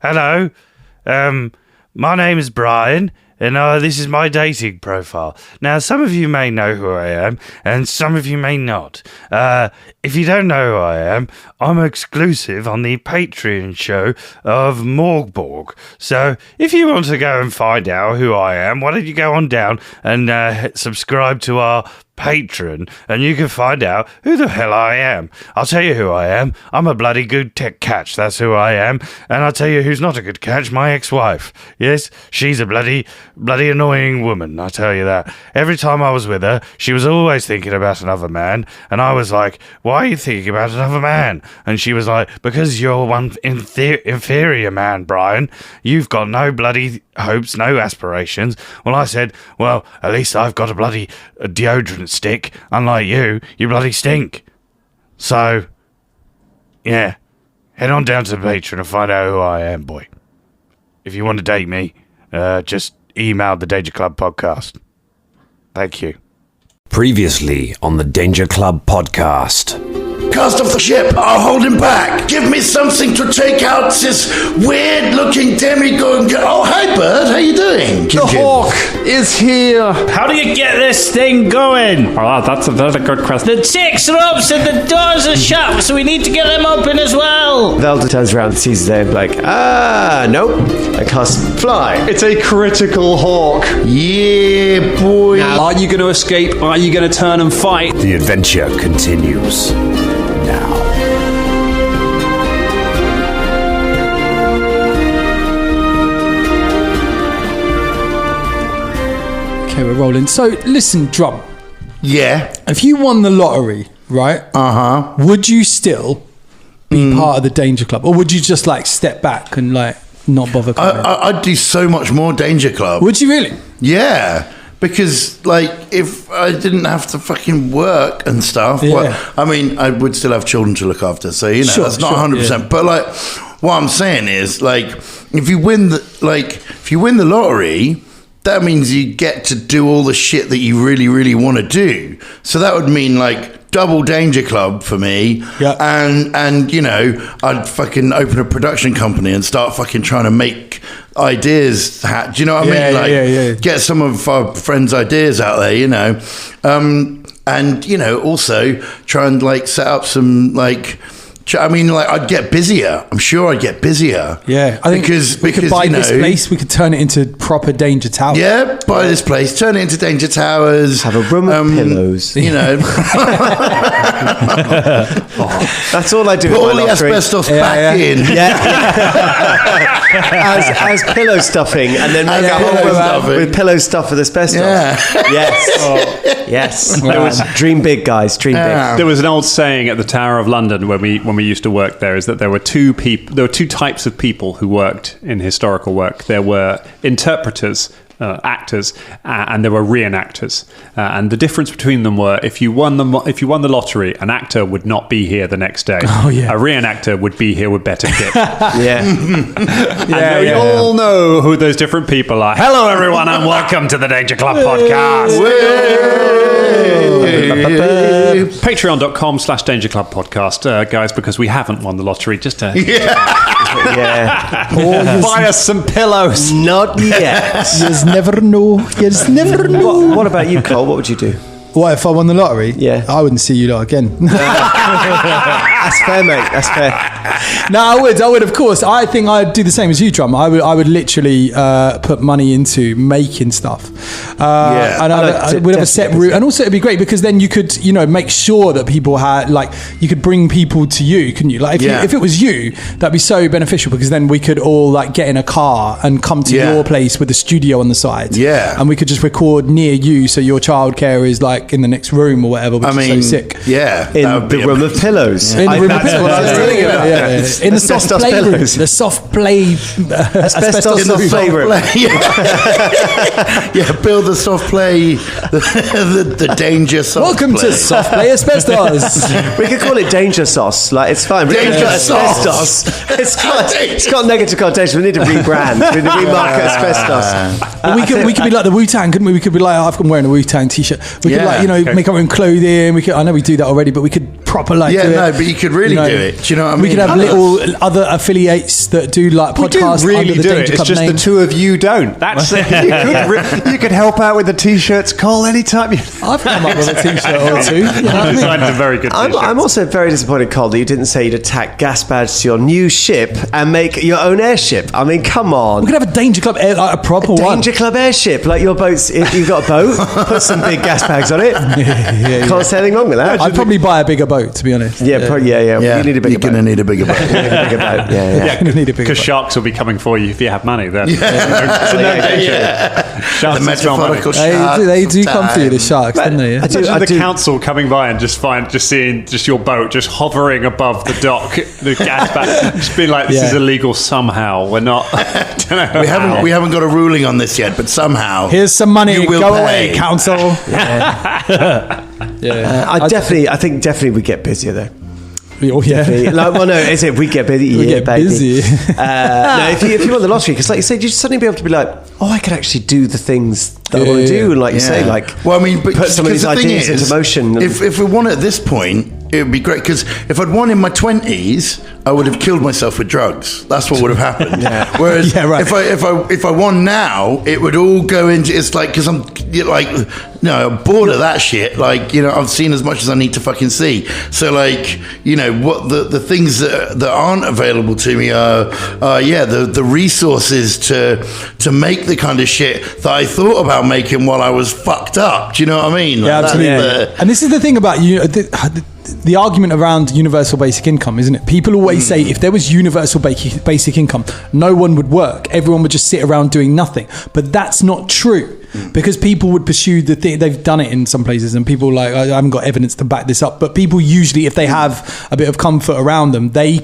Hello. My name is Brian, and this is my dating profile. Now, some of you may know who I am, and some of you may not. If you don't know who I am, I'm exclusive on the Patreon show of Morgborg. So, if you want to go and find out who I am, why don't you go on down and subscribe to our Patreon, and you can find out who the hell I am. I'll tell you who I am. I'm a bloody good tech catch, that's who I am. And I'll tell you who's not a good catch, my ex-wife. Yes, she's a bloody annoying woman, I tell you that. Every time I was with her, she was always thinking about another man, and I was like, why are you thinking about another man? And she was like, because you're one inferior man, Brian. You've got no bloody hopes, no aspirations. Well, I said, well, at least I've got a bloody deodorant stick. Unlike you bloody stink. So, yeah, head on down to the Patreon and find out who I am, boy. If you want to date me, just email the Danger Club podcast. Thank you. Previously on the Danger Club podcast. Cast off the ship! I'll hold him back! Give me something to take out this weird-looking demigod. Oh, hi, Bird. How you doing? The Hawk is here. How do you get this thing going? Oh, that's a good question. The ticks are up, so the doors are shut, so we need to get them open as well. Velda turns around and sees them like, nope. I cast Fly. It's a critical Hawk. Yeah, boy. Now, are you going to escape? Are you going to turn and fight? The adventure continues now. Okay, we're rolling. So, listen, Drum. Yeah. If you won the lottery, right? Would you still be part of the Danger Club, or would you just like step back and like not bother coming? I'd do so much more Danger Club. Would you really? Yeah. Because, like, if I didn't have to fucking work and stuff, well, I mean, I would still have children to look after. So, you know, that's not 100%. Yeah. But, like, what I'm saying is, like, if you win the lottery, that means you get to do all the shit that you really, really want to do. So that would mean, like, double Danger Club for me. Yeah. And you know, I'd fucking open a production company and start fucking trying to make ideas. Do you know what I mean? Get some of our friends' ideas out there, you know. And, you know, also try and, like, set up some, like... I mean, like, I'd get busier. I'm sure I'd get busier. Yeah, I think because we could buy this place. We could turn it into proper Danger Towers. Yeah, buy this place, turn it into Danger Towers. Have a room of pillows. You know, that's all I do. Put all the asbestos back in. As pillow stuffing, and then make a whole room out with pillow stuff with asbestos. Yeah. Yes. Yes. There was dream big, guys. Dream big. There was an old saying at the Tower of London when we used to work there, is that there were two types of people who worked in historical work. There were interpreters, actors, and there were reenactors. And the difference between them were, if you won the lottery, an actor would not be here the next day. Oh, yeah. A reenactor would be here with better kit. Yeah. We all know who those different people are. Hello, everyone, and welcome to the Danger Club podcast. Patreon.com/Danger Club podcast, guys, because we haven't won the lottery. Just to buy us some pillows. Not yet. You never know. You never know. What about you, Cole? What would you do? What if I won the lottery? Yeah. I wouldn't see you lot again. That's fair, mate. That's fair. No, I would, of course. I think I'd do the same as you, Drum. I would literally put money into making stuff. And I would have a set route. And also it'd be great because then you could, you know, make sure that people had, like, you could bring people to you, couldn't you? Like, if it was you, that'd be so beneficial because then we could all, like, get in a car and come to your place with a studio on the side. Yeah. And we could just record near you so your childcare is, like, in the next room or whatever, which is so sick. Yeah. In the room of pillows. In the room of pillows. What I was telling you about. In the soft play room. The soft play. Asbestos soft play room. Build the soft play. The Danger soft Welcome play. to Soft Play Asbestos. We could call it Danger Sauce. Like, it's fine. Danger Sauce. It's got negative connotation. We need to rebrand. We need to remarket asbestos. We could be like the Wu-Tang, couldn't we? We could be like, I'm wearing a Wu-Tang t-shirt. We could make our own clothing. I know we do that already, but we could proper do it. But you could really do it. Do you know what I mean? We could have little other affiliates that do podcasts really under the do Danger it. Club It's just name. the two of you don't. That's it. You could help out with the t-shirts. Call anytime. I've come up with a t-shirt or two. Designed a very good t-shirt. I'm also very disappointed, Cole, that you didn't say you'd attack gas badge to your new ship and make your own airship. I mean, come on. We could have a Danger Club a proper one. Danger Club airship, like your boats. If you've got a boat, put some big gas bags on it. Can't say anything wrong with that. I'd probably buy a bigger boat, to be honest. Yeah. You need a bigger boat. You're going to need a bigger boat. Yeah, because sharks will be coming for you if you have money. Then Sharks, the metaphorical sharks. They do come for you, the sharks, don't they? I do. The council coming by and just seeing your boat just hovering above the dock, the gas bag, just being like, this is illegal somehow. We're not. We haven't got a ruling on this yet, but somehow here's some money. Go pay. away, council. I think definitely we get busier though. Oh, yeah. We get busy. We get busy. If you won the lottery, because like you said, you'd suddenly be able to be like, oh, I could actually do the things that I want to do, and like you say, put some of these ideas into motion. If we won at this point, it would be great, because if I'd won in my 20s, I would have killed myself with drugs. That's what would have happened. Whereas if I won now, it would all go into, it's like, because I'm I'm bored of that shit. I've seen as much as I need to fucking see. So what the things that aren't available to me are the resources to make the kind of shit that I thought about making while I was fucked up. Do you know what I mean? Absolutely. And this is the thing about you. The argument around universal basic income, isn't it? People always say if there was universal basic income, no one would work. Everyone would just sit around doing nothing. But that's not true. Because people would pursue the thing. They've done it in some places, and people I haven't got evidence to back this up, but people usually, if they have a bit of comfort around them, they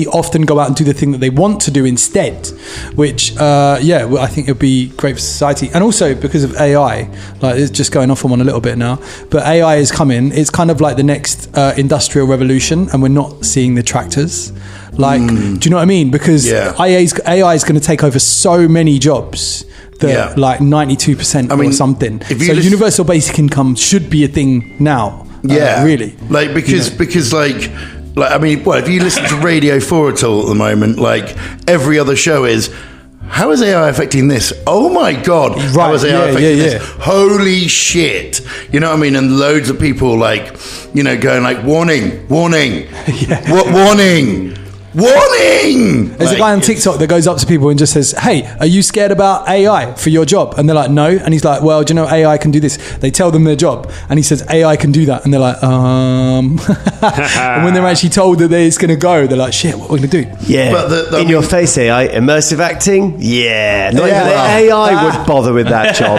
often go out and do the thing that they want to do instead, which I think it would be great for society. And also because of AI, it's just going off on one a little bit now, but AI is coming. It's kind of like the next industrial revolution, and we're not seeing the tractors. Do you know what I mean? Because AI is going to take over so many jobs that 92% or something. So universal basic income should be a thing now. Really. Because if you listen to Radio 4 at all at the moment, every other show is, how is AI affecting this? Oh my God. How is AI affecting this? Holy shit. You know what I mean? And loads of people going warning. What warning? Warning! There's a guy on TikTok that goes up to people and just says, hey, are you scared about AI for your job? And they're like, no. And he's like, well, do you know AI can do this? They tell them their job. And he says, AI can do that. And they're like, And when they're actually told that it's going to go, they're like, shit, what are we going to do? Yeah. But your face AI, immersive acting? Yeah. Not even AI would bother with that job.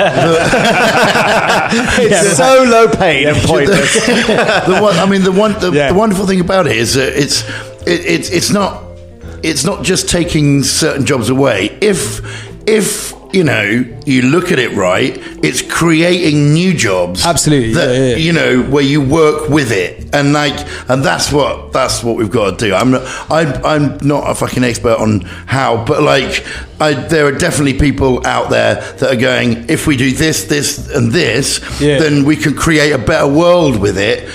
It's so low paid and pointless. The wonderful thing about it is that it's not just taking certain jobs away. If you look at it right, it's creating new jobs. Absolutely. That, where you work with it, and that's what we've got to do. I'm not a fucking expert on how, but there are definitely people out there that are going, if we do this, and this, then we can create a better world with it.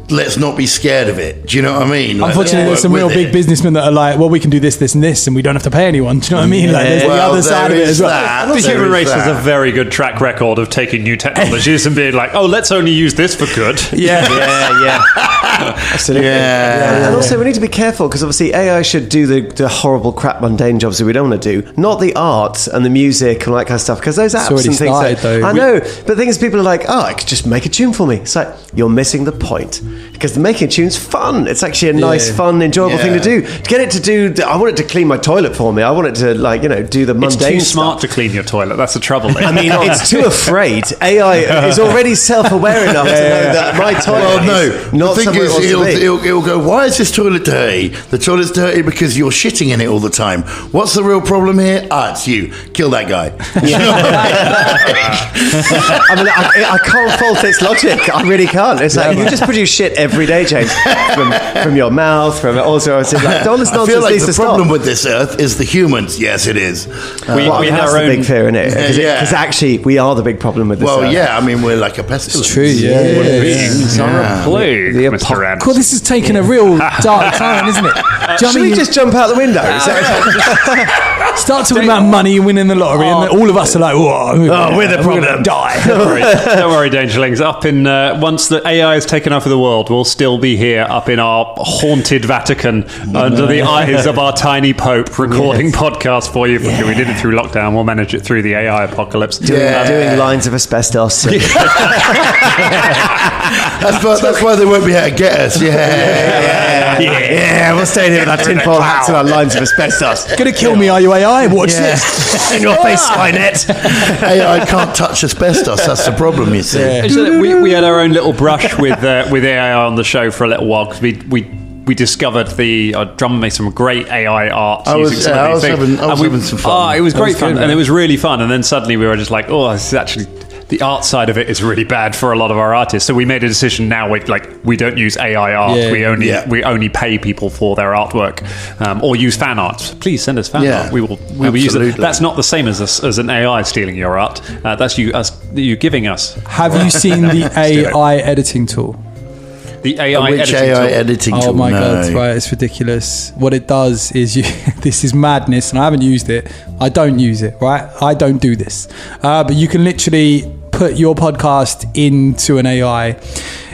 Let's not be scared of it. Do you know what I mean? Unfortunately, there's some real big businessmen that are like, well, we can do this, this, and this, and we don't have to pay anyone. Do you know what I mean? There's the other side of it as well. The human race has a very good track record of taking new technologies and being like, oh, let's only use this for good. Yeah. Absolutely. And also, we need to be careful, because obviously AI should do the horrible, crap, mundane jobs that we don't want to do, not the art and the music and all that kind of stuff, because those apps and things. I know, but the thing is, people are like, oh, I could just make a tune for me. It's like, you're missing the point. Because making a tune's fun. It's actually a nice, fun, enjoyable thing to do. To get it to do, I want it to clean my toilet for me. I want it to, do the mundane stuff. It's too smart to clean your toilet. That's the trouble. I mean, it's too afraid. AI is already self-aware enough to know that my toilet is not somewhere it wants to be. It'll go, why is this toilet dirty? The toilet's dirty because you're shitting in it all the time. What's the real problem here? It's you. Kill that guy. I can't fault its logic. I really can't. It's like, you just produce shit every day, James. From your mouth, from all sorts of all this nonsense. I feel like needs the to problem stop. with this Earth is the humans. Yes, it is. We have that's our the own big fear, isn't it? Because actually, we are the big problem with this. Well, Earth. yeah. I mean, we're like a pestilence. True, beings are a plague, The Mr. Anderson. Cool, this is taking a real dark turn, isn't it? Do you know what I Should mean? we just jump out the window? Start talking about money and winning the lottery, and then all of us are like, "Whoa, we're the problem." Gonna die." Don't worry, Dangerlings. Up in once the AI has taken over the world, we'll still be here up in our haunted Vatican under the eyes of our tiny Pope, recording podcasts for you. We did it through lockdown. We'll manage it through the AI apocalypse. Doing lines of asbestos. That's why they won't be able to get us. Yeah, we'll stay here with our tinfoil hats and our lines of asbestos. Gonna kill me, are you AI? Watch this. In your face, Skynet. AI can't touch asbestos. That's the problem, you see. Yeah. So we had our own little brush with AI on the show for a little while because we discovered the drummer made some great AI art using some of these things. I was having some fun. It was great was fun, good, and man. it was really fun. And then suddenly we were just like, oh, this is actually the art side of it is really bad for a lot of our artists. So we made a decision now. We don't use AI art. Yeah. We only pay people for their artwork, or use fan art. Please send us fan art. We will use it. Absolutely. That's not the same as an AI stealing your art. That's you giving us. Have you seen the AI editing tool? The AI Which editing AI tool. editing Oh tool? my No. god, right, it's ridiculous. What it does is this is madness, and I haven't used it. I don't use it, right? I don't do this. But you can literally put your podcast into an AI.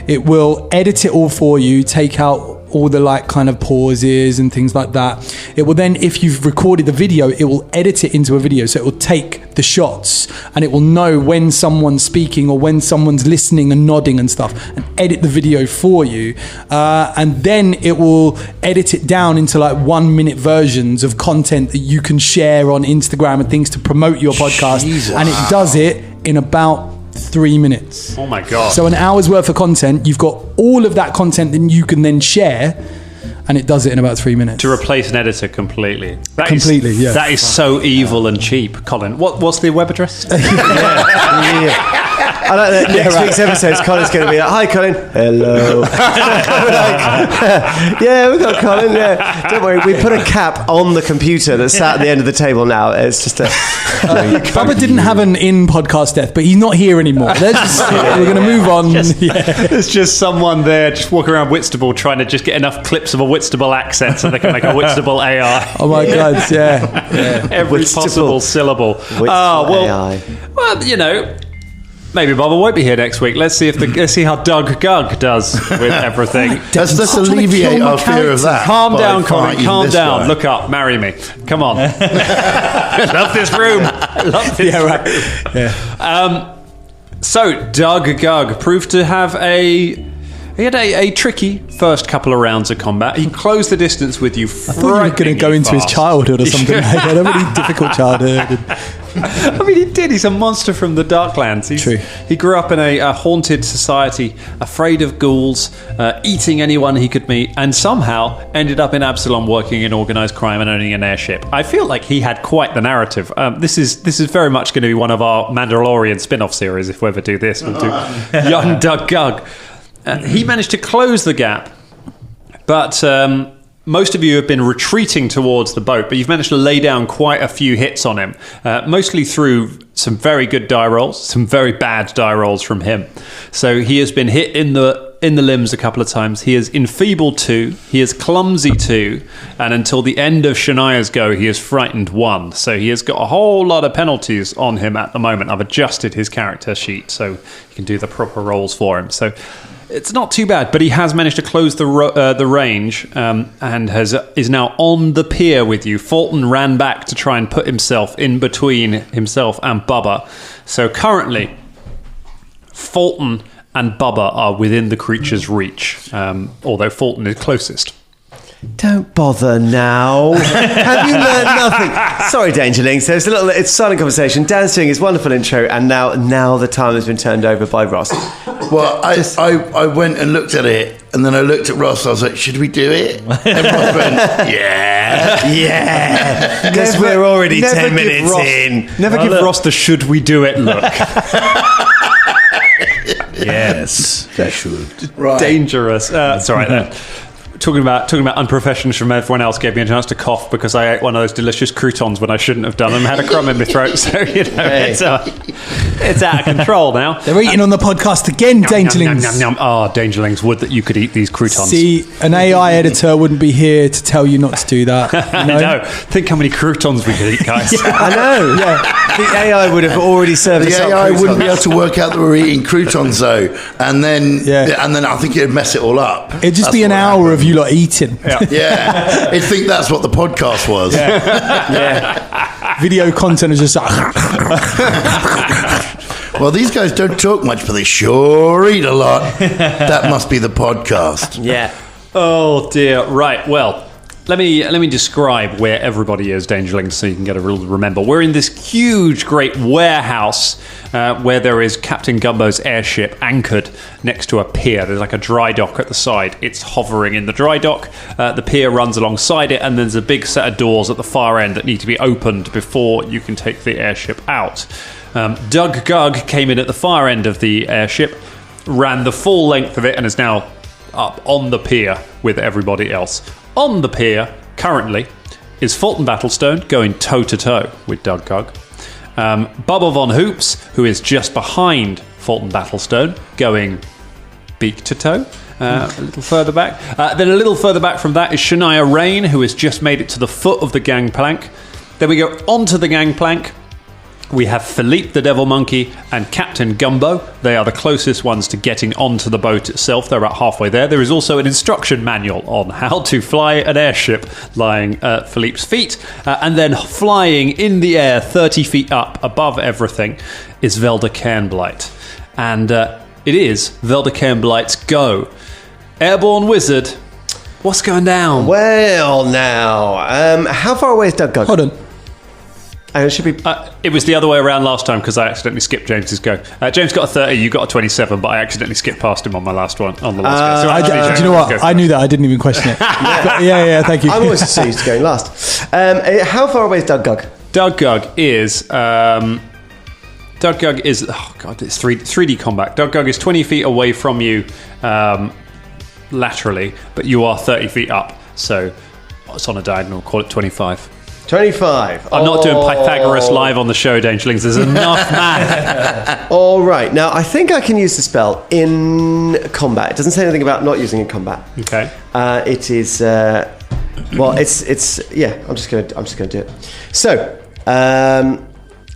It will edit it all for you, take out all the kind of pauses and things like that. It will then, if you've recorded the video, it will edit it into a video. So it will take the shots and it will know when someone's speaking or when someone's listening and nodding and stuff, and edit the video for you. And then it will edit it down into 1 minute versions of content that you can share on Instagram and things to promote your podcast. Jesus. And it does it in about 3 minutes. Oh my god! So an hour's worth of content, you've got all of that content that you can then share, and it does it in about 3 minutes. To replace an editor completely. That is so evil and cheap, Colin. What's the web address? I like that next week's episode, Colin's going to be like, hi, Colin. Hello. Yeah, we got Colin, yeah. Don't worry, we put a cap on the computer that's sat at the end of the table now. It's just a... Bubba didn't have an in-podcast death, but he's not here anymore. We're going to move on. There's just someone there just walking around Whitstable trying to just get enough clips of a Whitstable accent so they can make a Whitstable AI. Oh my God, yeah. Every Whitstable. possible syllable. AI. Well, maybe Bubba won't be here next week. Let's see how Doug Gug does with everything. Let's I'm trying to alleviate kill my our fear of that. Calm by down, Colin. fighting Calm this down. guy. Look up. Marry me. Come on. Love this room. Love this room. Right. Yeah. So, Doug Gug proved to have He had a tricky first couple of rounds of combat. He closed the distance with you. I thought you were going to go into his childhood or something. Like that. A really difficult childhood. I mean, he did. He's a monster from the Darklands. True. He grew up in a haunted society, afraid of ghouls, eating anyone he could meet, and somehow ended up in Absalom working in organised crime and owning an airship. I feel like he had quite the narrative. This is very much going to be one of our Mandalorian spin-off series. If we ever do this, we'll do young Doug Gug. He managed to close the gap, but most of you have been retreating towards the boat, but you've managed to lay down quite a few hits on him, mostly through some very good die rolls, some very bad die rolls from him. So he has been hit in the limbs a couple of times. He is enfeebled 2, he is clumsy 2, and until the end of Shania's go, he is frightened 1. So he has got a whole lot of penalties on him at the moment. I've adjusted his character sheet so you can do the proper rolls for him. So it's not too bad, but he has managed to close the range and is now on the pier with you. Fulton ran back to try and put himself in between himself and Bubba. So currently, Fulton and Bubba are within the creature's reach, although Fulton is closest. Don't bother now. Have you learned nothing? Sorry, Dangerlings. There's it's a silent conversation. Dan's doing his wonderful intro, and now the time has been turned over by Ross. Well, I went and looked at it, and then I looked at Ross. I was like, "Should we do it?" And Ross went, Yeah. Because we're already 10 minutes in. Never give Ross the "should we do it" look. Yes, they should. Right. Dangerous. Sorry, then. Talking about unprofessionals from everyone else gave me a chance to cough because I ate one of those delicious croutons when I shouldn't have done them. Had a crumb in my throat, so it's out of control now. They're eating on the podcast again, Dangerlings. Dangerlings, would that you could eat these croutons. See, an AI editor wouldn't be here to tell you not to do that. I know. Think how many croutons we could eat, guys. I know. Yeah, the AI would have already served us up. The AI wouldn't be able to work out that we're eating croutons though, and then I think it'd mess it all up. It'd just be an hour of you lot eating. Yeah, I think that's what the podcast was. Yeah. Video content is just like well, these guys don't talk much, but they sure eat a lot. That must be the podcast. Yeah. Oh dear. Right. Well, let me describe where everybody is, Dangerlings, so you can get a real remember. We're in this huge, great warehouse where there is Captain Gumbo's airship anchored next to a pier. There's like a dry dock at the side. It's hovering in the dry dock. The pier runs alongside it, and there's a big set of doors at the far end that need to be opened before you can take the airship out. Doug Gug came in at the far end of the airship, ran the full length of it, and is now up on the pier with everybody else. On the pier, currently, is Fulton Battlestone going toe-to-toe with Doug Gug. Bubba Von Hoops, who is just behind Fulton Battlestone, going beak-to-toe. A little further back. Then a little further back from that is Shania Rain, who has just made it to the foot of the gangplank. Then we go onto the gangplank. We have Philippe the Devil Monkey and Captain Gumbo. They are the closest ones to getting onto the boat itself. They're about halfway there. There is also an instruction manual on how to fly an airship lying at Philippe's feet. And then flying in the air 30 feet up above everything is Velda Cairnblight. And it is Velda Cairnblight's go. Airborne Wizard, what's going down? Well, now, how far away is Doug Gug? hold on. It should be. It was the other way around last time because I accidentally skipped James's go. James got a 30, you got a 27, but I accidentally skipped past him on my last one. On the last go. Do you know what? I knew that. I didn't even question it. Yeah, thank you. I'm always so used to going last. How far away is Doug Gug? Doug Gug is. Oh God, it's 3D combat. Doug Gug is 20 feet away from you laterally, but you are 30 feet up. So it's on a diagonal. Call it 25. 25. I'm not doing Pythagoras live on the show, Dangerlings. There's enough math. All right. Now, I think I can use the spell in combat. It doesn't say anything about not using it in combat. Okay. It is. Well, it's. Yeah. I'm just gonna do it. So,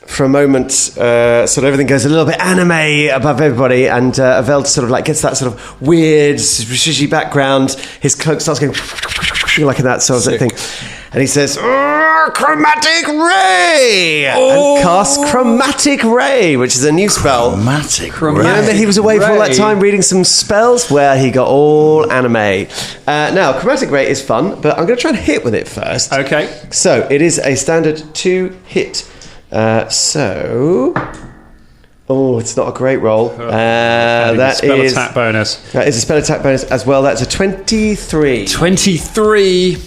for a moment, sort of everything goes a little bit anime above everybody, and Veld sort of like gets that sort of weird, shishy background. His cloak starts going like that sort of thing. And he says, Chromatic Ray! And casts Chromatic Ray, which is a new spell. Chromatic Ray. Remember, he was away for all that time reading some spells where he got all anime. Now, Chromatic Ray is fun, but I'm going to try and hit with it first. Okay. So, it is a standard 2 hit. Oh, it's not a great roll. That spell is attack bonus. That is a spell attack bonus as well. That's a 23. 23.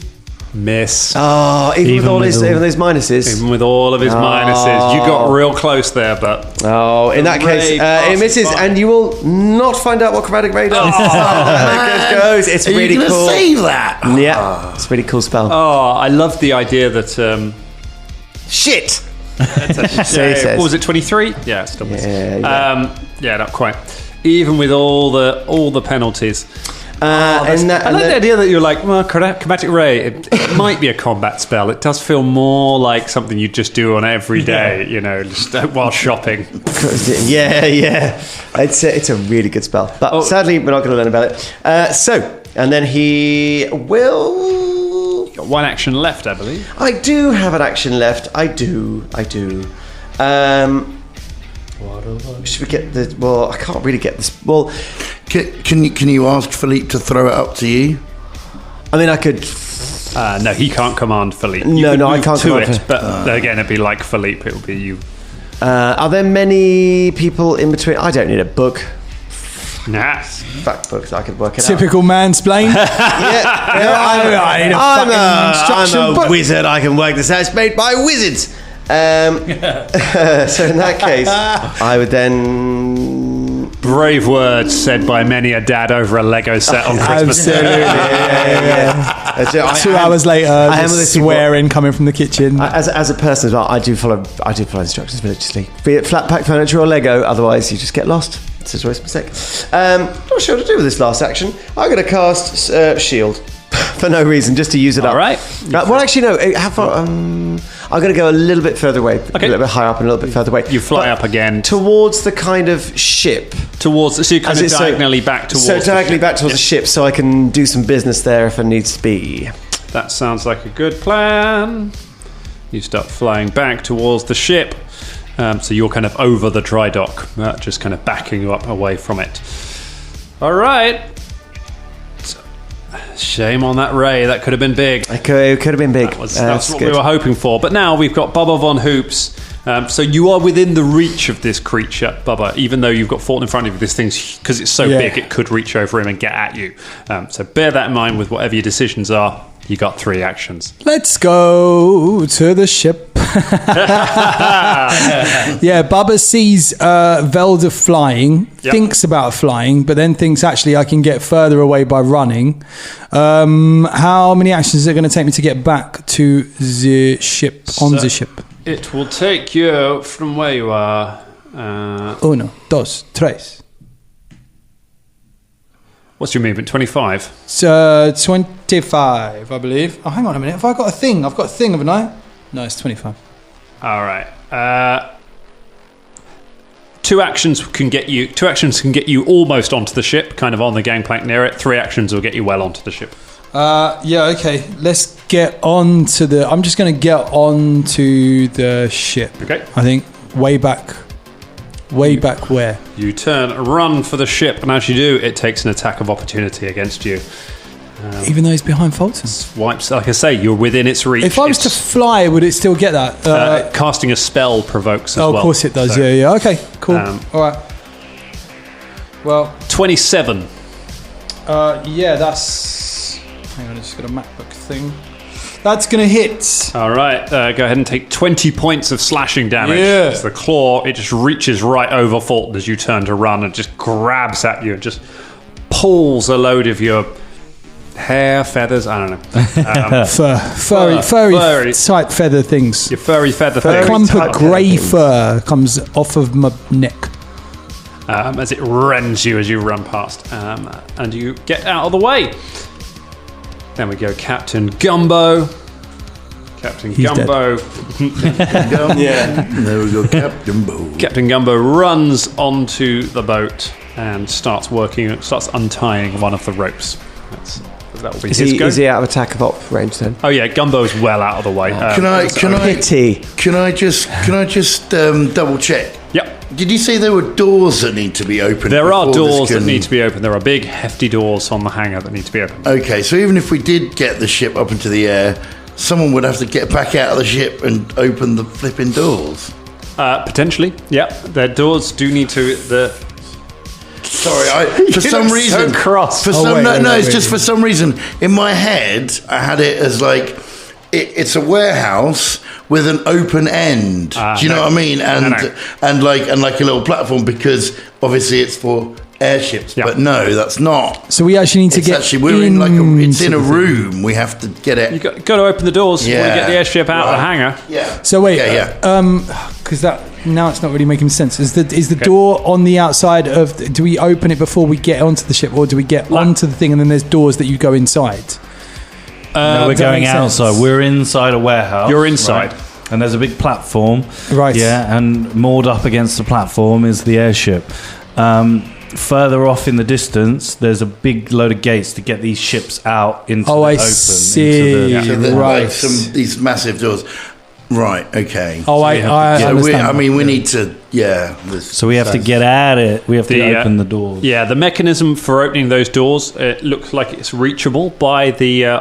Miss. Oh, even with all his minuses. Even with all of his minuses. You got real close there, but... Oh, in that case, it misses, and you will not find out what Chromatic Ray does. Goes. It's Are really you cool. Save that. Yeah, it's a really cool spell. Oh, I love the idea that... Shit! What was it, 23? Yeah, it's still missing. Yeah, not quite. Even with all the penalties. I like the idea that you're like, well, Chromatic Ray, it might be a combat spell. It does feel more like something you just do on every day, just while shopping. Yeah. It's a really good spell. But sadly, we're not going to learn about it. And then he will... Got one action left, I believe. I do have an action left. I do. Should we get the... Well, I can't really get this... Well... Can you ask Philippe to throw it up to you? I mean, I could... No, he can't command Philippe. I can't to command it. But again, it'd be like Philippe. It'll be you. Are there many people in between? I don't need a book. Nah. Fact books, I could work it Typical mansplain. I'm a wizard. I can work this out. It's made by wizards. So in that case, I would then... Brave words said by many a dad over a Lego set on Christmas. Absolutely. Yeah. 2 hours later, swearing coming from the kitchen. As a person as well, I do follow instructions religiously. Be it flat pack furniture or Lego, otherwise you just get lost. It's a choice mistake. Not sure what to do with this last action. I'm going to cast Shield for no reason, just to use it up. All right. Well, actually, no. I'm going to go a little bit further away, a little bit higher up and a little bit further away. You fly up again towards the kind of ship. So you're kind of diagonally back towards. So diagonally back towards the ship, so I can do some business there if it needs to be. That sounds like a good plan. You start flying back towards the ship. So you're kind of over the dry dock, just kind of backing you up away from it. All right. Shame on that ray. That could have been big. It could have been big. That's what we were hoping for. But now we've got Bubba Von Hoops. So you are within the reach of this creature, Bubba, even though you've got Fulton in front of you. This thing's, because it's so big, it could reach over him and get at you. So bear that in mind with whatever your decisions are. You got 3 actions. Let's go to the ship. Yeah, Bubba sees Velda flying, thinks about flying, but then thinks, actually, I can get further away by running. How many actions is it going to take me to get back to the ship, the ship? It will take you from where you are. 1, 2, 3. What's your movement? 25? It's 25, I believe. Oh, hang on a minute. Have I got a thing? I've got a thing, haven't I? No, it's 25. All right. 2 actions can get you almost onto the ship, kind of on the gangplank near it. 3 actions will get you well onto the ship. Yeah, okay. Let's get on to the... I'm just going to get on to the ship. Okay. I think way back where? You run for the ship, and as you do, it takes an attack of opportunity against you. Even though he's behind Fulton? Wipes, like I say, you're within its reach. If I was to fly, would it still get that? Casting a spell provokes as well. Oh, of course it does, so, yeah. Okay, cool. All right. Well... 27. Yeah, that's... Hang on, I just got a MacBook thing. That's going to hit. All right, go ahead and take 20 points of slashing damage. Yeah. As the claw, it just reaches right over Fulton as you turn to run and just grabs at you and just pulls a load of your hair, feathers, I don't know. Furry tight feather things. Your furry feather things. A clump of grey fur comes off of my neck. As it rends you as you run past. And you get out of the way. Then we go Captain Gumbo. Captain Gumbo. Yeah. There we go, Captain Gumbo. Captain Gumbo runs onto the boat and starts untying one of the ropes. That will be his go. Is he out of attack of op range then? Oh yeah, Gumbo's well out of the way. Can I just double check? Yep. Did you say there were doors that need to be opened? There are doors that need to be opened. There are big, hefty doors on the hangar that need to be opened. Okay, so even if we did get the ship up into the air, someone would have to get back out of the ship and open the flipping doors. Potentially, yeah. Their doors do need to... Sorry, for some reason... So cross. For some reason, in my head, I had it as like... It's a warehouse with an open end. Do you know what I mean? And like a little platform, because obviously it's for airships. Yeah. But no, that's not. So we actually need to get. Actually, we're in like it's in a room. We have to get it. You got to open the doors before you get the airship out of the hangar. Yeah. So wait, because that now it's not really making sense. Is the door on the outside of? Do we open it before we get onto the ship, or do we get onto the thing and then there's doors that you go inside? No, we're going outside. We're inside a warehouse. You're inside. Right? And there's a big platform. Right. Yeah, and moored up against the platform is the airship. Further off in the distance, there's a big load of gates to get these ships out into the open. I see. Right. Like these massive doors. Right, okay. Oh, I understand. We need to, So we have to get at it. We have to open the doors. Yeah, the mechanism for opening those doors, it looks like it's reachable by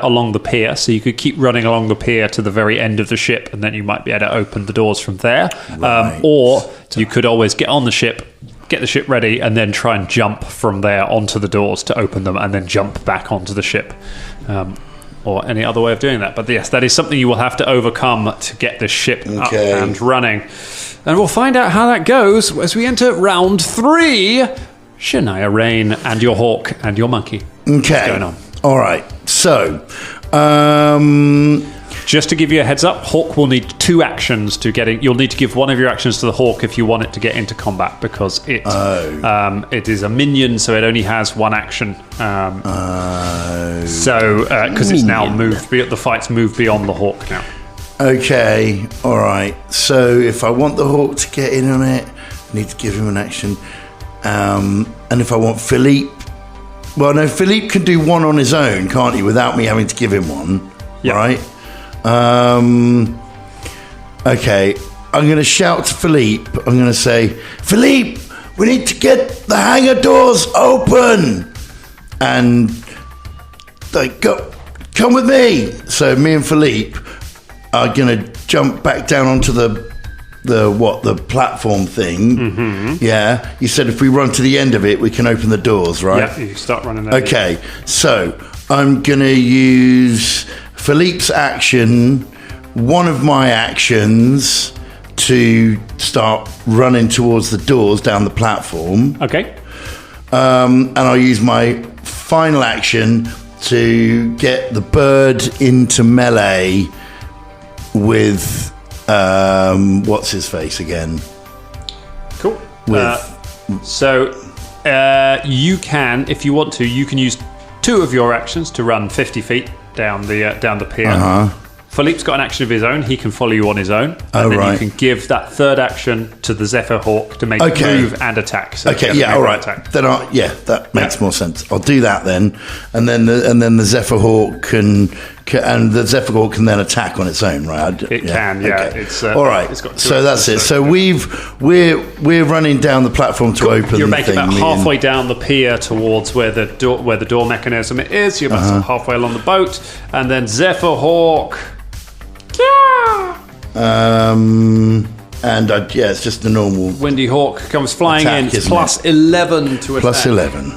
along the pier. So you could keep running along the pier to the very end of the ship, and then you might be able to open the doors from there. Right. Or you could always get on the ship, get the ship ready, and then try and jump from there onto the doors to open them, and then jump back onto the ship. Or any other way of doing that. But yes, that is something you will have to overcome to get this ship up and running. And we'll find out how that goes as we enter round 3 Shania, Rain, and your hawk and your monkey. Okay. What's going on? All right. So, just to give you a heads up, Hawk will need 2 actions to get in. You'll need to give one of your actions to the Hawk if you want it to get into combat, because it is a minion, so it only has 1 action. So, because it's now moved, the fight's moved beyond the Hawk now. Okay, all right. So if I want the Hawk to get in on it, I need to give him an action. And if I want Philippe, well, no, Philippe can do 1 on his own, can't he, without me having to give him 1, right? Okay, I'm going to shout to Philippe. I'm going to say, Philippe, we need to get the hangar doors open. And come with me. So me and Philippe are going to jump back down onto the platform thing. Mm-hmm. Yeah, you said if we run to the end of it, we can open the doors, right? Yeah, you start running there. Okay, so I'm going to use Philippe's action, one of my actions, to start running towards the doors down the platform. Okay. And I'll use my final action to get the bird into melee with what's his face again? Cool. So you can, if you want to, you can use 2 of your actions to run 50 feet down the pier. Philippe's got an action of his own. He can follow you on his own. And then you can give that 3rd action to the Zephyr Hawk to make it move and attack. So all right. Then that makes more sense. I'll do that then. And then the Zephyr Hawk can then attack on its own, right? It can. It's all right. It's got 2 so that's it. So we're running down the platform to open. You're the making thing, about halfway down the pier towards where the door mechanism is. You're about halfway along the boat, and then Zephyr Hawk. It's just the normal. Windy Hawk comes flying attack, in. It's plus 11 to attack. Plus 11.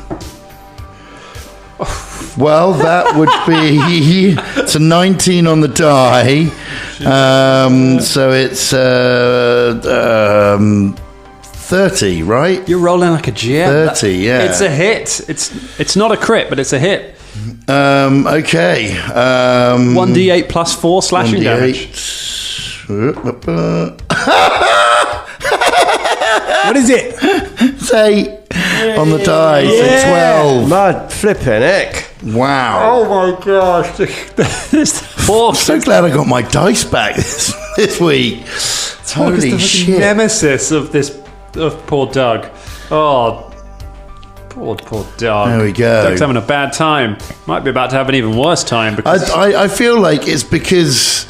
Well, that would be it's a 19 on the die. So it's 30, right? You're rolling like a gem. 30, yeah. It's a hit. It's not a crit, but it's a hit. Okay. 1d8 plus 4 slashing 1d8. damage. What is it? It's 8 on the die. So 12. My flipping heck. Wow. Oh my gosh. I'm so glad I got my dice back this week. Holy shit. Nemesis of poor Doug. Oh, poor Doug. There we go. Doug's having a bad time. Might be about to have an even worse time. Because I feel like it's because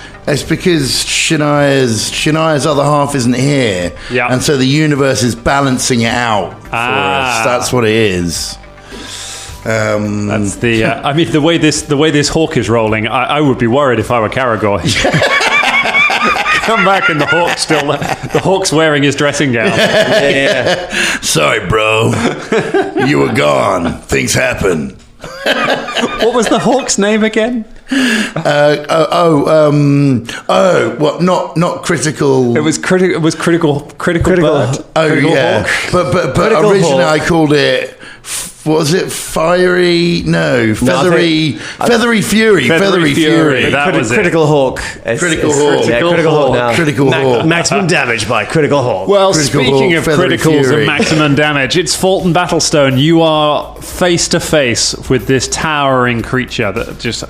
Shania's other half isn't here. Yeah. And so the universe is balancing it out for us. That's what it is. That's the. I mean, the way this hawk is rolling, I would be worried if I were Karagor. Come back and the hawk's wearing his dressing gown. Yeah. Sorry, bro. You were gone. Things happen. What was the hawk's name again? Not critical. It was critical. Bird. Oh critical yeah, hawk. but Critical originally hawk. I called it. What was it? Feathery Fury. Feathery Fury. That was Critical Hawk. Critical Hawk. Yeah, Critical Hawk now. Critical Hawk. Maximum damage by Critical Hawk. Well, Critical speaking Hawk, of Feathery criticals Fury. and maximum damage, it's Fulton Battlestone. You are face to face with this towering creature that just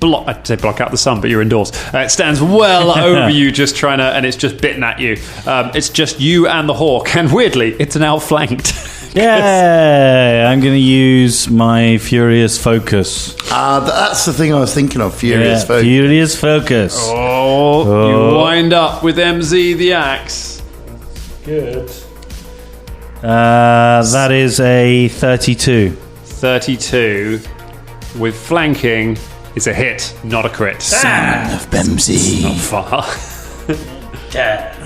block. I'd say block out the sun, but you're indoors. It stands well over you, just trying to, and it's just bitten at you. It's just you and the hawk, and weirdly, it's an outflanked. Yeah, I'm going to use my Furious Focus. That's the thing I was thinking of. Furious Focus. Furious Focus. Oh, you wind up with MZ the axe. Good. That is a 32. 32 with flanking is a hit, not a crit. Son of Bemsy. Not far.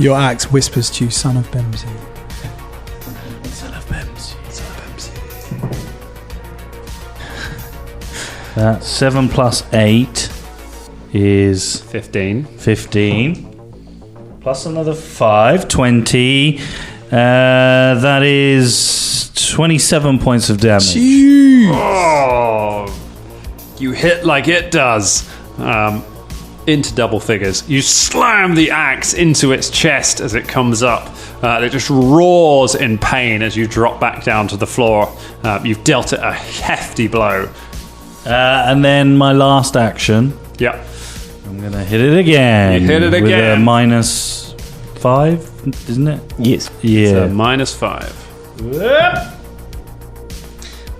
Your axe whispers to you, son of Bemsy. Son of Bemsy. That 7 plus 8 is 15. 15. Plus another 5, 20. That is 27 points of damage. Oh, you hit like it does. Into double figures. You slam the axe into its chest as it comes up. It just roars in pain as you drop back down to the floor. You've dealt it a hefty blow. And then my last action. Yep. I'm going to hit it again. You hit it again. With a -5, isn't it? Yes. Yeah. So -5.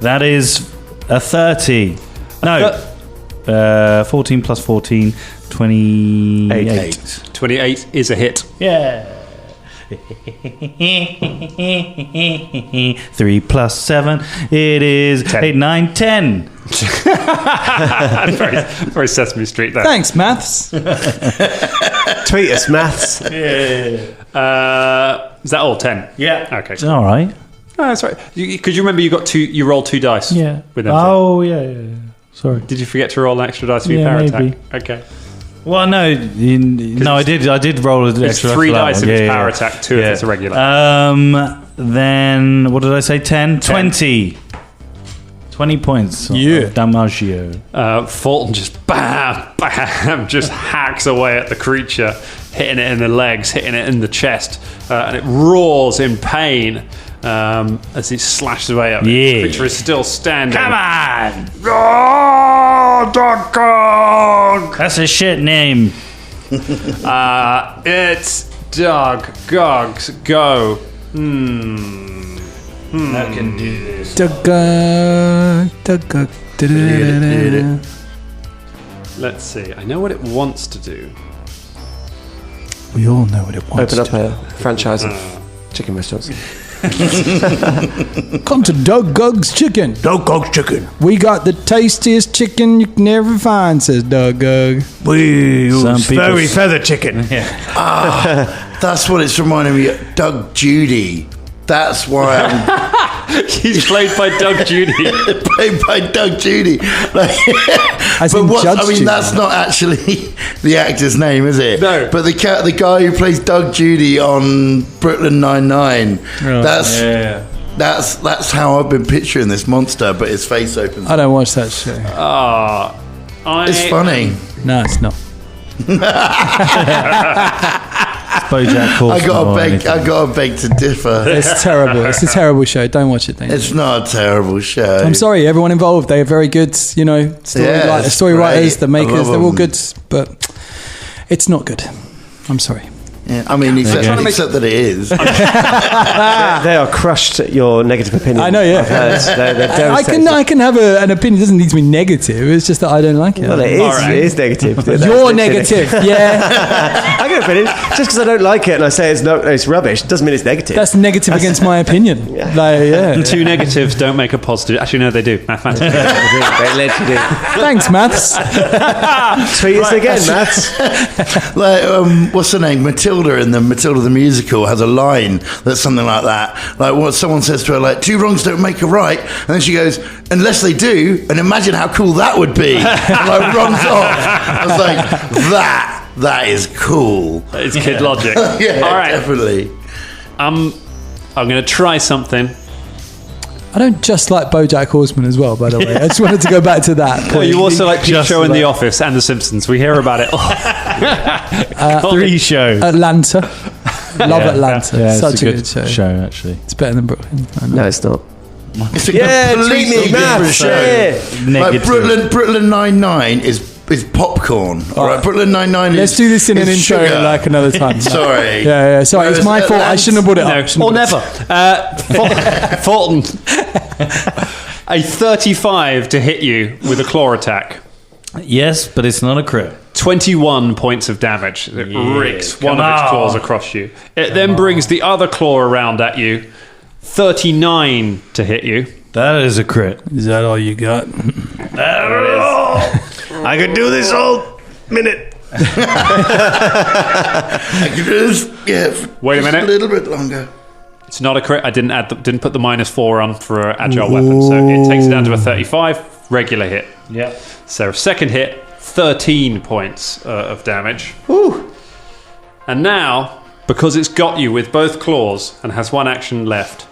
That is a 30. No. 14 plus 14, 28. 28 is a hit. Yeah. 3 plus 7, it is 10. 8, 9, 10. very, very Sesame Street there. Thanks, maths. Tweet us, maths. Is that all 10? Yeah. Okay. It's all right. Oh, that's right. Because you remember you rolled 2 dice. Yeah. With them. Oh, yeah. Sorry. Did you forget to roll an extra dice for your Yeah, power maybe. attack? Okay. Well, no, I did roll an It's extra. 3 for that dice one. if it's power attack, 2 if it's a regular. Then what did I say? 10? 20. 20 points. Yeah. Of damage. Fulton just bam, just hacks away at the creature, hitting it in the legs, hitting it in the chest, and it roars in pain as he slashes away at it. Yeah. The creature is still standing. Come on! Oh, Doug Gug! That's a shit name. It's Doug Gug's go. I can do this. Doug Gug. Let's see. I know what it wants to do. We all know what it wants. Open up a franchise of chicken restaurants. Come to Doug Gug's Chicken. Doug Gug's Chicken. We got the tastiest chicken you can ever find, says Doug Gug. We Some use people- furry feather chicken. That's what it's reminding me of. Doug Judy. That's why I'm He's played by Doug Judy. played by Doug Judy. Like, As in Judge Judy. that's not actually the actor's name, is it? No. But the guy who plays Doug Judy on Brooklyn Nine-Nine. That's how I've been picturing this monster, but his face opens. I don't watch that show. It's funny. No, it's not. BoJack Horseman. I gotta beg to differ. It's terrible. It's a terrible show. Don't watch it, Dane. It's not a terrible show. I'm sorry, everyone involved. They are very good, story it's writers, great. the I makers. love They're all them. good, but it's not good. I'm sorry. Yeah, I mean, except that it is. They are crushed at your negative opinion. I know, yeah. I've heard. They're devastated. I can have an opinion. It doesn't need to be negative. It's just that I don't like it. Well, it is. It is negative. You're negative, yeah. I get an opinion. Just because I don't like it and I say it's rubbish doesn't mean it's negative. That's negative against my opinion. Yeah. And 2 negatives don't make a positive. Actually, no, they do. Mathematically. They literally do. Thanks, maths. Tweet us again, maths. Like, what's her name? Matilda in the Matilda the musical has a line that's something like that. Like, what someone says to her, like, 2 wrongs don't make a right, and then she goes, unless they do, and imagine how cool that would be. And like runs off. I was like, that is cool. It's kid logic. Yeah, All right. definitely. I'm going to try something. I don't just like BoJack Horseman as well, by the way. I just wanted to go back to that. Well, you also like Peep Show in The Office and The Simpsons. We hear about it. 3 shows. Atlanta. Love Atlanta. Yeah, Such it's a good show. actually. It's better than Brooklyn. I know. No, it's not. It's a Yeah, completely tweet me, different maths. show. Yeah. Like Negative. Brooklyn Nine-Nine is popcorn. All right, Brooklyn Nine-Nine Let's is do this in an is intro sugar. like another time. Sorry. Yeah. Sorry, it's my fault. I shouldn't have brought it up. No, or never. Fulton. A 35 to hit you with a claw attack. Yes, but it's not a crit. 21 points of damage. It rigs one come of its on. claws across you. It then brings the other claw around at you. 39 to hit you. That is a crit. Is that all you got? I could do this all minute. I could do this. Yeah. Wait a just minute. A little bit longer. It's not a crit. I didn't put the -4 on for an agile weapon, so it takes it down to a 35 regular hit. Yeah. So second hit, 13 points of damage. Woo. And now, because it's got you with both claws and has 1 action left,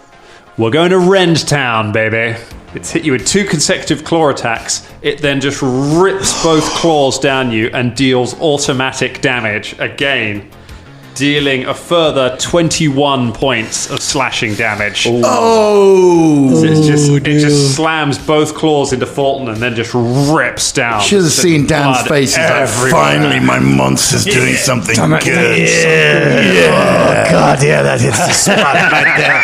We're going to rend town, baby. It's hit you with 2 consecutive claw attacks. It then just rips both claws down you and deals automatic damage again, dealing a further 21 points of slashing damage. Oh! It just slams both claws into Fulton and then just rips down. Should have seen Dan's face. He's like, finally, my monster's doing something good. Yeah. Oh, God, yeah, that hits the spot right there.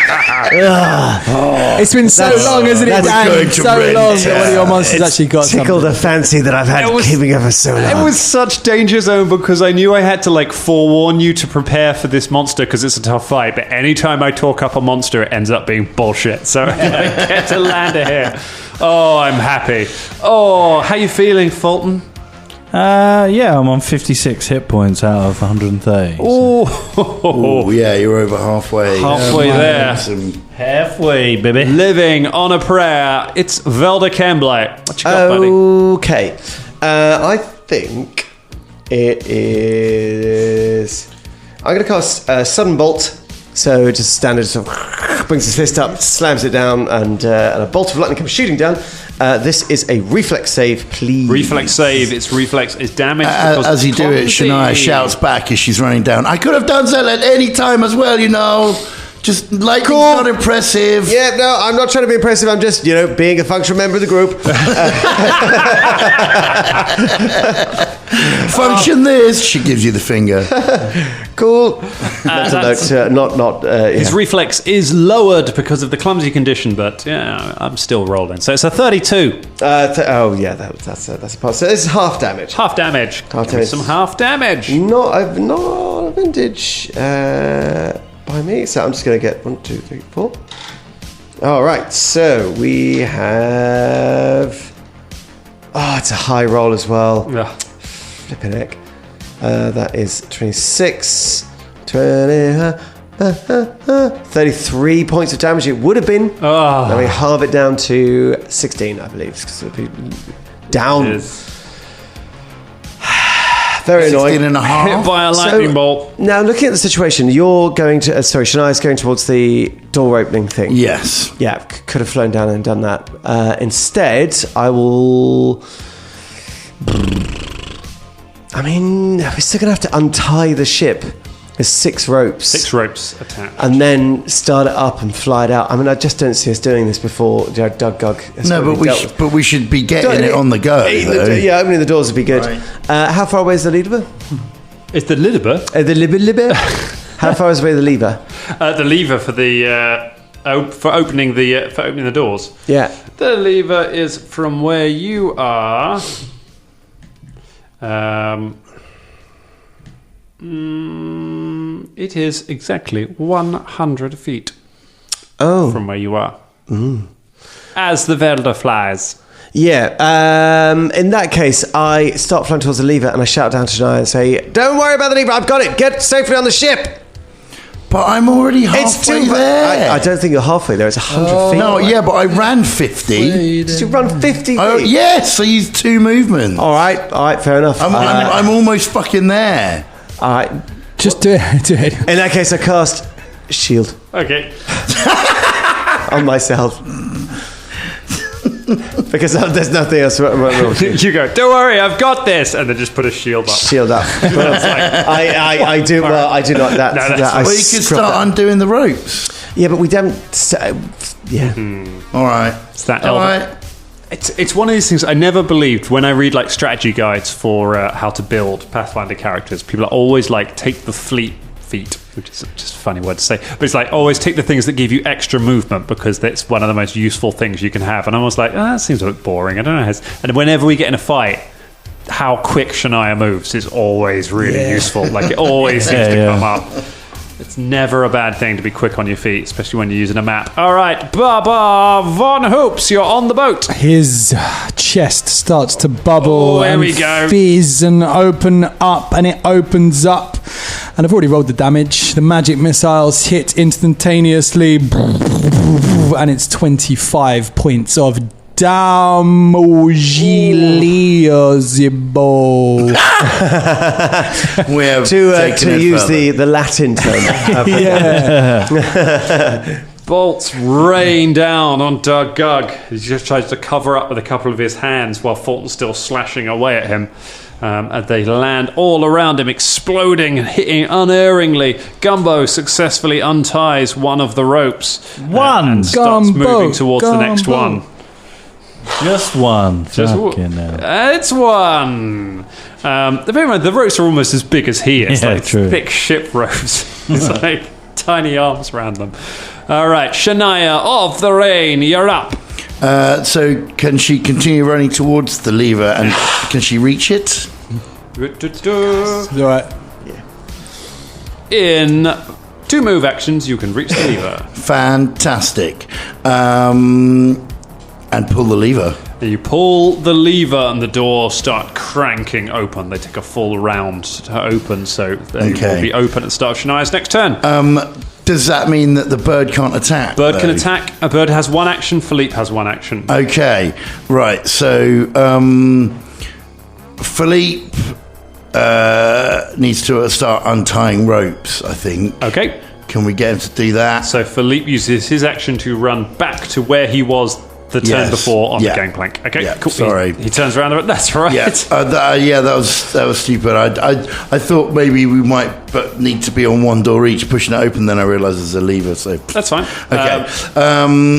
It's been so long, isn't it, Dan? So long that one of your monsters actually got tickled something. a fancy that I've had keeping her for so long. It was such danger zone because I knew I had to forewarn you to prepare for this monster because it's a tough fight. But anytime I talk up a monster, it ends up being bullshit. So I get to land it here. Oh, I'm happy. Oh, how you feeling, Fulton? Yeah, I'm on 56 hit points out of 130. Oh, yeah, you're over halfway. Halfway there. Halfway, baby. Living on a prayer. It's Velda Kemblay. What you got, buddy? Okay. I think it is... I'm going to cast Sudden Bolt. So just standard sort of brings his fist up, slams it down, and a bolt of lightning comes shooting down. This is a reflex save, please. Reflex save. Its reflex is damaged. As you do it, Shania shouts back as she's running down. I could have done that at any time as well, Just lightning's not impressive. Yeah, no, I'm not trying to be impressive. I'm just, being a functional member of the group. Function this. She gives you the finger. Cool. Mental note, his reflex is lowered because of the clumsy condition, but yeah, I'm still rolling. So it's a 32. That's a part. So this is half damage. Half damage. Some half damage. Not vintage by me. So I'm just going to get 1, 2, 3, 4. All right. So we have. Oh, it's a high roll as well. Yeah. Flipping heck. That is 26, 33 points of damage. It would have been. Now we halve it down to 16, I believe. So it'll be down. Very annoying. 16 and a half. Hit by a lightning bolt. Now, looking at the situation, you're going to... Shania's going towards the door opening thing. Yes. Yeah, could have flown down and done that. Instead, I will... we're still going to have to untie the ship. There's 6 ropes. 6 ropes attached. And then start it up and fly it out. I just don't see us doing this before Doug Gug has but we should be getting it on the go, though. Yeah, opening the doors would be good. Right. How far away is the lever? It's the lever? The lever? How far is away the lever? The lever for the... for opening the doors. Yeah. The lever is from where you are... it is exactly 100 feet from where you are. As the Velda flies. Yeah. In that case, I start flying towards the lever and I shout down to Shania and say, "Don't worry about the lever, I've got it. Get safely on the ship." But I'm already halfway there. I don't think you're halfway there. It's 100 feet. No, yeah, but I ran 50. Did you run 50 feet? Yes, I used 2 movements. All right, fair enough. I'm almost fucking there. All right. Just do it. In that case, I cast shield. Okay. On myself. Because there's nothing else. You go, don't worry, I've got this, and then just put a shield up. Shield up. I do. Well, I do not. Well, you could start undoing the ropes. Yeah, but we don't. Yeah. All right. It's that element. Right. It's one of these things I never believed when I read strategy guides for how to build Pathfinder characters. People are always take the feet, which is just a funny word to say, but it's always take the things that give you extra movement because that's one of the most useful things you can have. And I was that seems a bit boring. I don't know. And whenever we get in a fight, how quick Shania moves is always really useful. It always seems to come up. It's never a bad thing to be quick on your feet, especially when you're using a map. All right, Baba Von Hoops, you're on the boat. His chest starts to bubble and fizz and open up, and it opens up. And I've already rolled the damage. The magic missiles hit instantaneously, and it's 25 points of Damogiliozibo. We have to use the Latin term. Bolts rain down on Doug Gug. He just tries to cover up with a couple of his hands while Fulton's still slashing away at him. And they land all around him, exploding and hitting unerringly. Gumbo successfully unties one of the ropes. One! And starts moving towards the next one. Just one. It's one. The ropes are almost as big as he is. Like true. Thick ship ropes. It's like tiny arms around them. All right, Shania of the Rain, you're up. So can she continue running towards the lever and can she reach it? All right. In 2 move actions, you can reach the lever. Fantastic. And pull the lever. You pull the lever and the door start cranking open. They take a full round to open, so they will be open at the start of Shania's next turn. Does that mean that the bird can't attack? Bird can attack. A bird has 1 action. Philippe has 1 action. Okay, right. So Philippe needs to start untying ropes, I think. Okay. Can we get him to do that? So Philippe uses his action to run back to where he was the turn before on the gangplank. Okay, cool. Sorry. He turns around. That's right. Yeah, that was stupid. I thought maybe we might need to be on 1 door each, pushing it open. Then I realised there's a lever. So that's fine. Okay.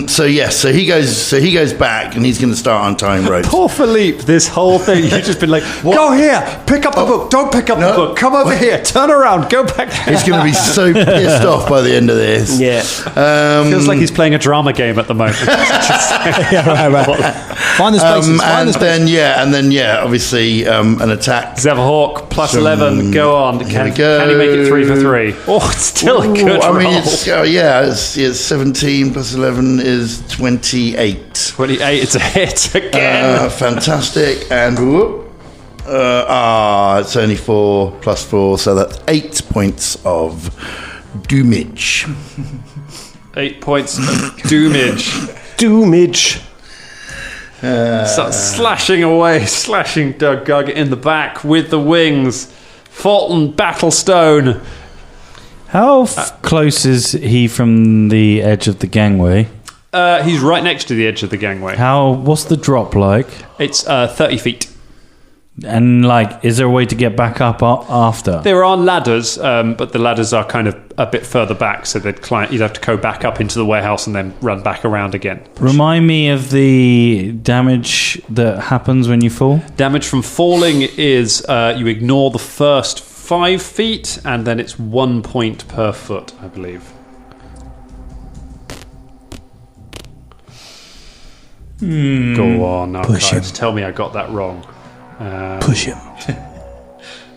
So he goes back and he's going to start untying ropes. Poor Philippe. This whole thing. You've just been like, go here, pick up the book. Don't pick up the book. Come over here. Turn around. Go back. He's going to be so pissed off by the end of this. Yeah. Feels like he's playing a drama game at the moment. Right. Find the spaces. And then obviously an attack. Zevahawk plus 11. Go on. Can he make it 3 for 3? Oh, it's still a good roll. It's 17 plus 11 is 28. 28. It's a hit again. Fantastic. And it's only 4 plus 4, so that's 8 points of doomage. 8 points of doomage. Doomage. Starts slashing Doug Gug in the back with the wings. Fulton, Battlestone. How close is he from the edge of the gangway? He's right next to the edge of the gangway. What's the drop like? It's 30 feet. And is there a way to get back up after? There are ladders, but the ladders are kind of a bit further back, so you'd have to go back up into the warehouse and then run back around again. Remind me of the damage that happens when you fall. Damage from falling is you ignore the first 5 feet, and then it's 1 point per foot, I believe. Go on, Archives. Tell me I got that wrong. Push him.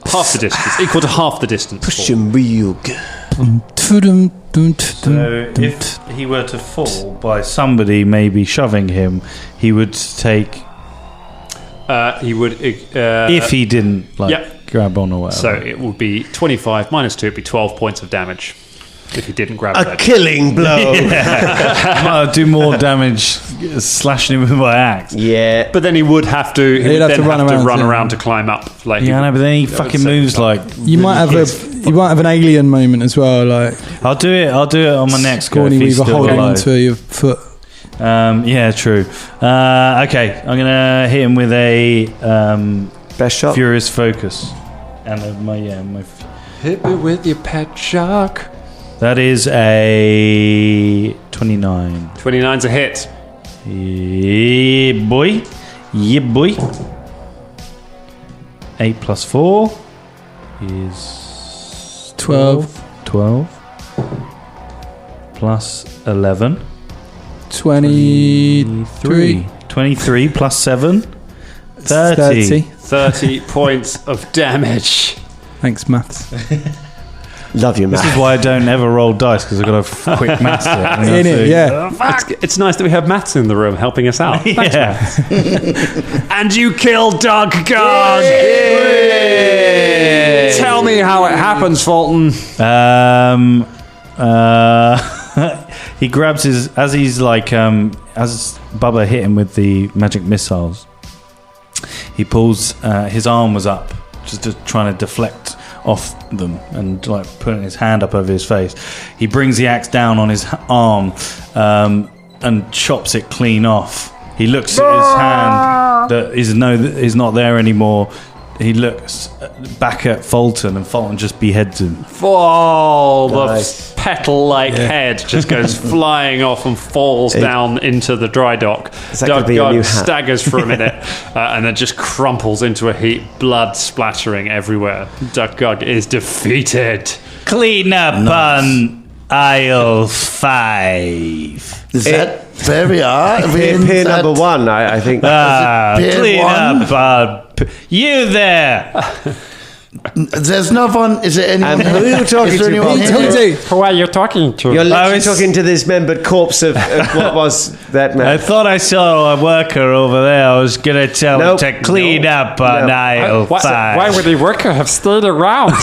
Half the distance. Equal to half the distance. Push him real good. So if he were to fall by somebody maybe shoving him, he would take... if he didn't grab on or whatever. So it would be 25 minus 2, it'd be 12 points of damage. If he didn't grab a killing blow. I'll do more damage slashing him with my axe. Yeah, but then he would have to. He'd have to run around to climb up. But then he fucking moves you might have an alien moment as well. I'll do it on my next go. Corny Weaver holding onto your foot. Yeah, true. Okay, I'm gonna hit him with a best shot, Furious Focus, and my hit me with your pet shark. That is a 29. 29's a hit. Yeah, boy. 8 plus 4 is 12. 12. Plus 11. 23. 23 plus 7. 30. 30 points of damage. Thanks, maths. Love you, maths. This is why I don't ever roll dice, because I've got to quick maths it. It's nice that we have maths in the room helping us out. Yeah. And you kill Doug Gug. Tell me how it happens, Fulton. He grabs as Bubba hit him with the magic missiles, he pulls, his arm was up, just trying to deflect off them and like putting his hand up over his face. He brings the axe down on his arm and chops it clean off. He looks at his hand that is not there anymore. He looks back at Fulton, and Fulton just beheads him. The petal-like head just goes flying off and falls down into the dry dock. Doug Gug staggers for a minute and then just crumples into a heap, blood splattering everywhere. Doug Gug is defeated. Clean up on aisle 5. Is that where we are? Pier number 1, I think. Clean up. You there. There's no one. Is there anyone? Who are you talking to? Who are you talking to? You're literally talking to this membered corpse of what was that man? I thought I saw a worker over there. I was going to tell him to clean up on aisle 5. Why would the worker have stayed around?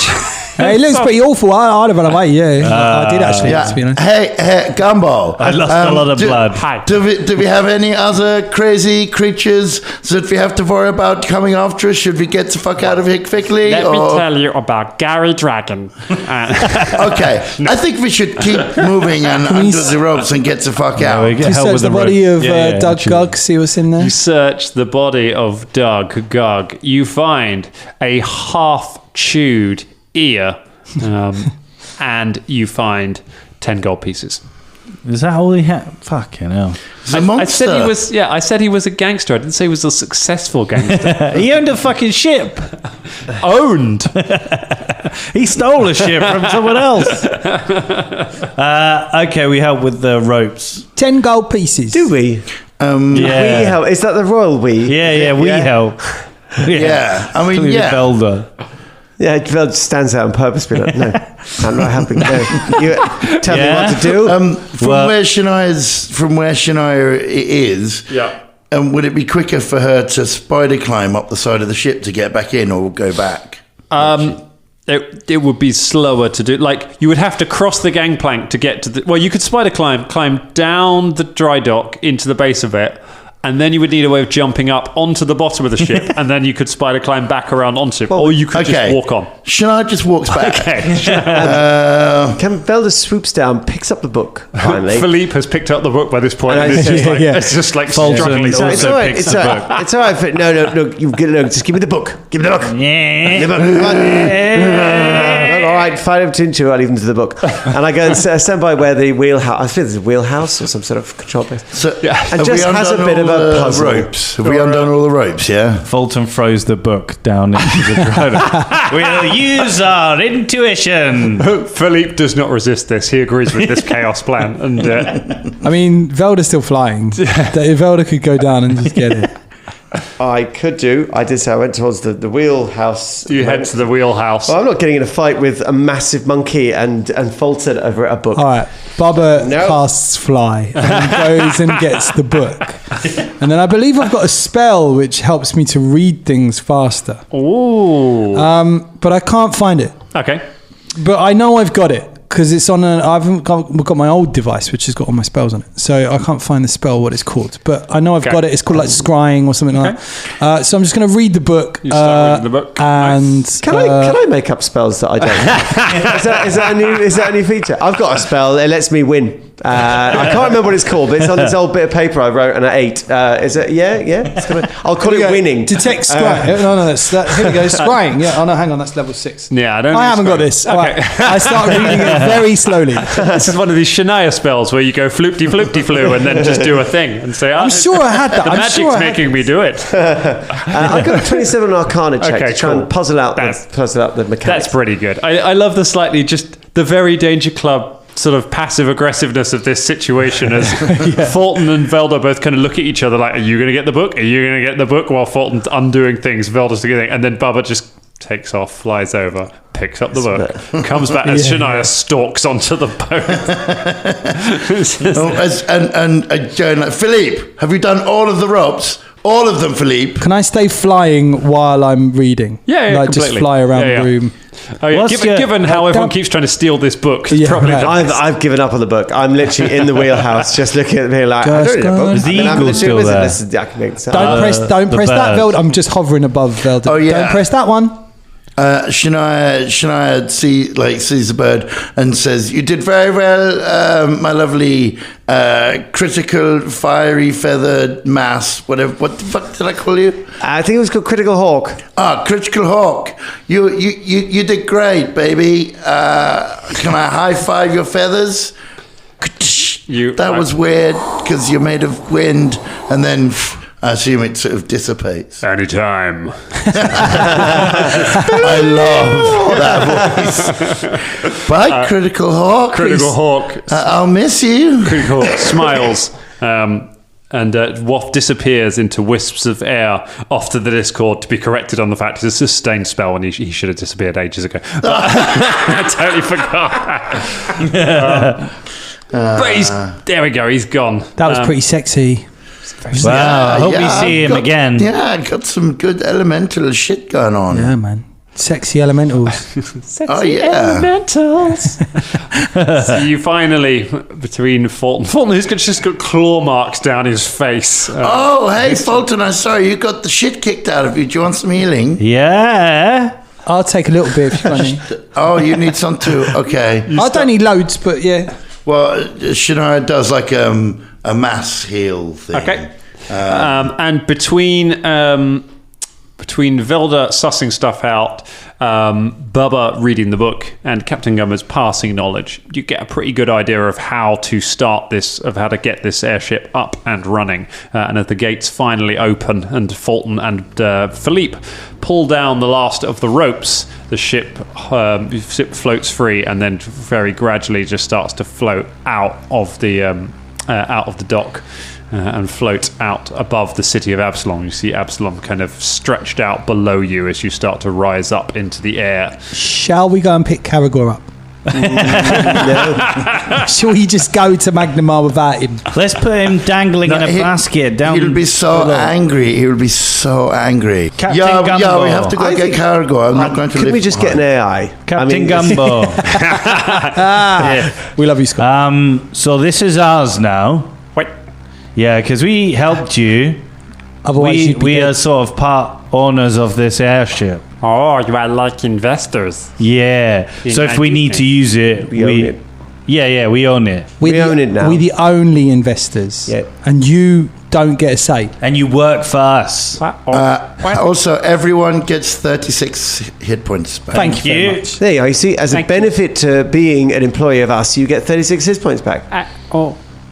It looks pretty awful. I'd have run away, I did actually, to be honest. Hey, Gumball. I lost a lot of blood. Hi. Do we have any other crazy creatures that we have to worry about coming after us? Should we get the fuck out of here quickly? Let me tell you about Gary Dragon. Okay, I think we should keep moving and undo the ropes and get the fuck out. You search the body of Doug Gug, see what's in there. You search the body of Doug Gug. You find a half-chewed ear, and you find 10 gold pieces. Is that all he had? Fucking hell. I said he was a gangster. I didn't say he was a successful gangster. He owned a fucking ship. Owned. He stole a ship from someone else. Okay, we help with the ropes. 10 gold pieces. Do we? We help. Is that the royal we? Yeah, we help. Yeah, I mean, Velda. Yeah, Velda stands out on purpose. Being like, no, I'm not helping. No, you tell me what to do. Where Shania is. Yeah. Would it be quicker for her to spider climb up the side of the ship to get back in, or go back? It would be slower to do. Like, you would have to cross the gangplank to get to the... Well, you could spider climb down the dry dock into the base of it, and then you would need a way of jumping up onto the bottom of the ship, and then you could spider climb back around onto it, or you could just walk on. Shania just walks back. Okay. Velda swoops down, picks up the book, finally. Philippe has picked up the book by this point, and it's just like struggling. It's all right. It's all right. No. Just give me the book. Give me the book. Yeah. The book. All right, fine up to you. I'll leave them to the book. And I go and stand by where the wheelhouse... I think there's a wheelhouse or some sort of control place. So, and just has a bit of a puzzle. Ropes. Have we undone all the ropes, yeah? Fulton throws the book down into the dry dock. We'll use our intuition. Philippe does not resist this. He agrees with this chaos plan. And I mean, Velda's still flying. If Velda could go down and just get it. I could do. I did say I went towards the wheelhouse. You head to the wheelhouse. Well, I'm not getting in a fight with a massive monkey and Fulton over a book. All right. Bubba casts fly and goes and gets the book. And then I believe I've got a spell which helps me to read things faster. Ooh. But I can't find it. Okay. But I know I've got it. Because it's on I've got my old device which has got all my spells on it, so I can't find the spell what it's called, but I know I've got it. It's called like scrying or something like that. So I'm just going to read the book. You start reading the book, and can I make up spells that I don't have? is that a new feature? I've got a spell that lets me win. I can't remember what it's called, but it's on this old bit of paper I wrote and I ate. Is it? Yeah. I'll call it winning. Detect scrying. No, that's that. Here we go. Scrying. Yeah. Oh no, hang on. That's level 6. Yeah, I haven't got this. Okay. Right. I start reading it very slowly. This is one of these Shania spells where you go floopty-floopty-flu and then just do a thing and say, I'm sure I had that. The magic's making me do it. I got a 27 Arcana check to try and puzzle out the mechanics. That's pretty good. I love the the very Danger Club sort of passive aggressiveness of this situation as Fulton and Velda both kind of look at each other like, are you going to get the book? Are you going to get the book? While Fulton's undoing things, Velda's doing things, and then Bubba just takes off, flies over, picks up the book, comes back as Shania stalks onto the boat. Going like, Philippe, have you done all of the ropes? All of them, Philippe. Can I stay flying while I'm reading? Yeah, like completely. Just fly around the room. Oh, yeah. Given how everyone keeps trying to steal this book, probably I've given up on the book. I'm literally in the wheelhouse, just looking at me like, I don't need a book. Is the eagle still there? Don't press that, Velda. I'm just hovering above Velda. Oh, yeah. Don't press that one. Shania sees the bird and says, "You did very well, my lovely critical fiery feathered mass. Whatever. What the fuck did I call you? I think it was called Critical Hawk. Critical Hawk. You did great, baby. Can I high five your feathers?" That was weird because you're made of wind, and then I assume it sort of dissipates. Anytime. I love that voice. Bye, Critical Hawk. Critical Hawk. I'll miss you. Critical Hawk smiles. And Waff disappears into wisps of air off to the Discord to be corrected on the fact it's a sustained spell and he should have disappeared ages ago. I totally forgot. But there we go, he's gone. That was pretty sexy. Wow, I hope we see him again. Yeah, I got some good elemental shit going on. Yeah, man. Sexy elementals. Sexy elementals. So you finally, between Fulton has just got claw marks down his face. Hey, Fulton, I'm sorry, you got the shit kicked out of you. Do you want some healing? Yeah. I'll take a little bit if you want any. Oh, you need some too? Okay. I don't need loads, but yeah. Well, Shania does like a mass heal thing. Okay. And between Velda sussing stuff out, Bubba reading the book, and Captain Gummer's passing knowledge, you get a pretty good idea of how to start this, of how to get this airship up and running. And as the gates finally open and Fulton and Philippe pull down the last of the ropes, the ship floats free and then very gradually just starts to float out of the dock. And float out above the city of Absalom. You see Absalom kind of stretched out below you as you start to rise up into the air. Shall we go and pick Caragor up? No. Shall we just go to Magnamar without him? Let's put him dangling in a basket down. He'll be so angry. He will be so angry. Captain Gumbo. Yeah, we have to go get Caragor. I'm not going to. Could we just get an AI? Captain Gumbo. Yeah. We love you, Scott. So this is ours now. Wait. Yeah, because we helped you. Otherwise, we are sort of part owners of this airship. Oh, you are like investors. Yeah. So if we need to use it, we own it. Yeah, we own it. We own it now. We're the only investors. Yeah. And you don't get a say. And you work for us. Also, everyone gets 36 hit points back. Thank you very much. There you go. You see, as a benefit to being an employee of us, you get 36 hit points back.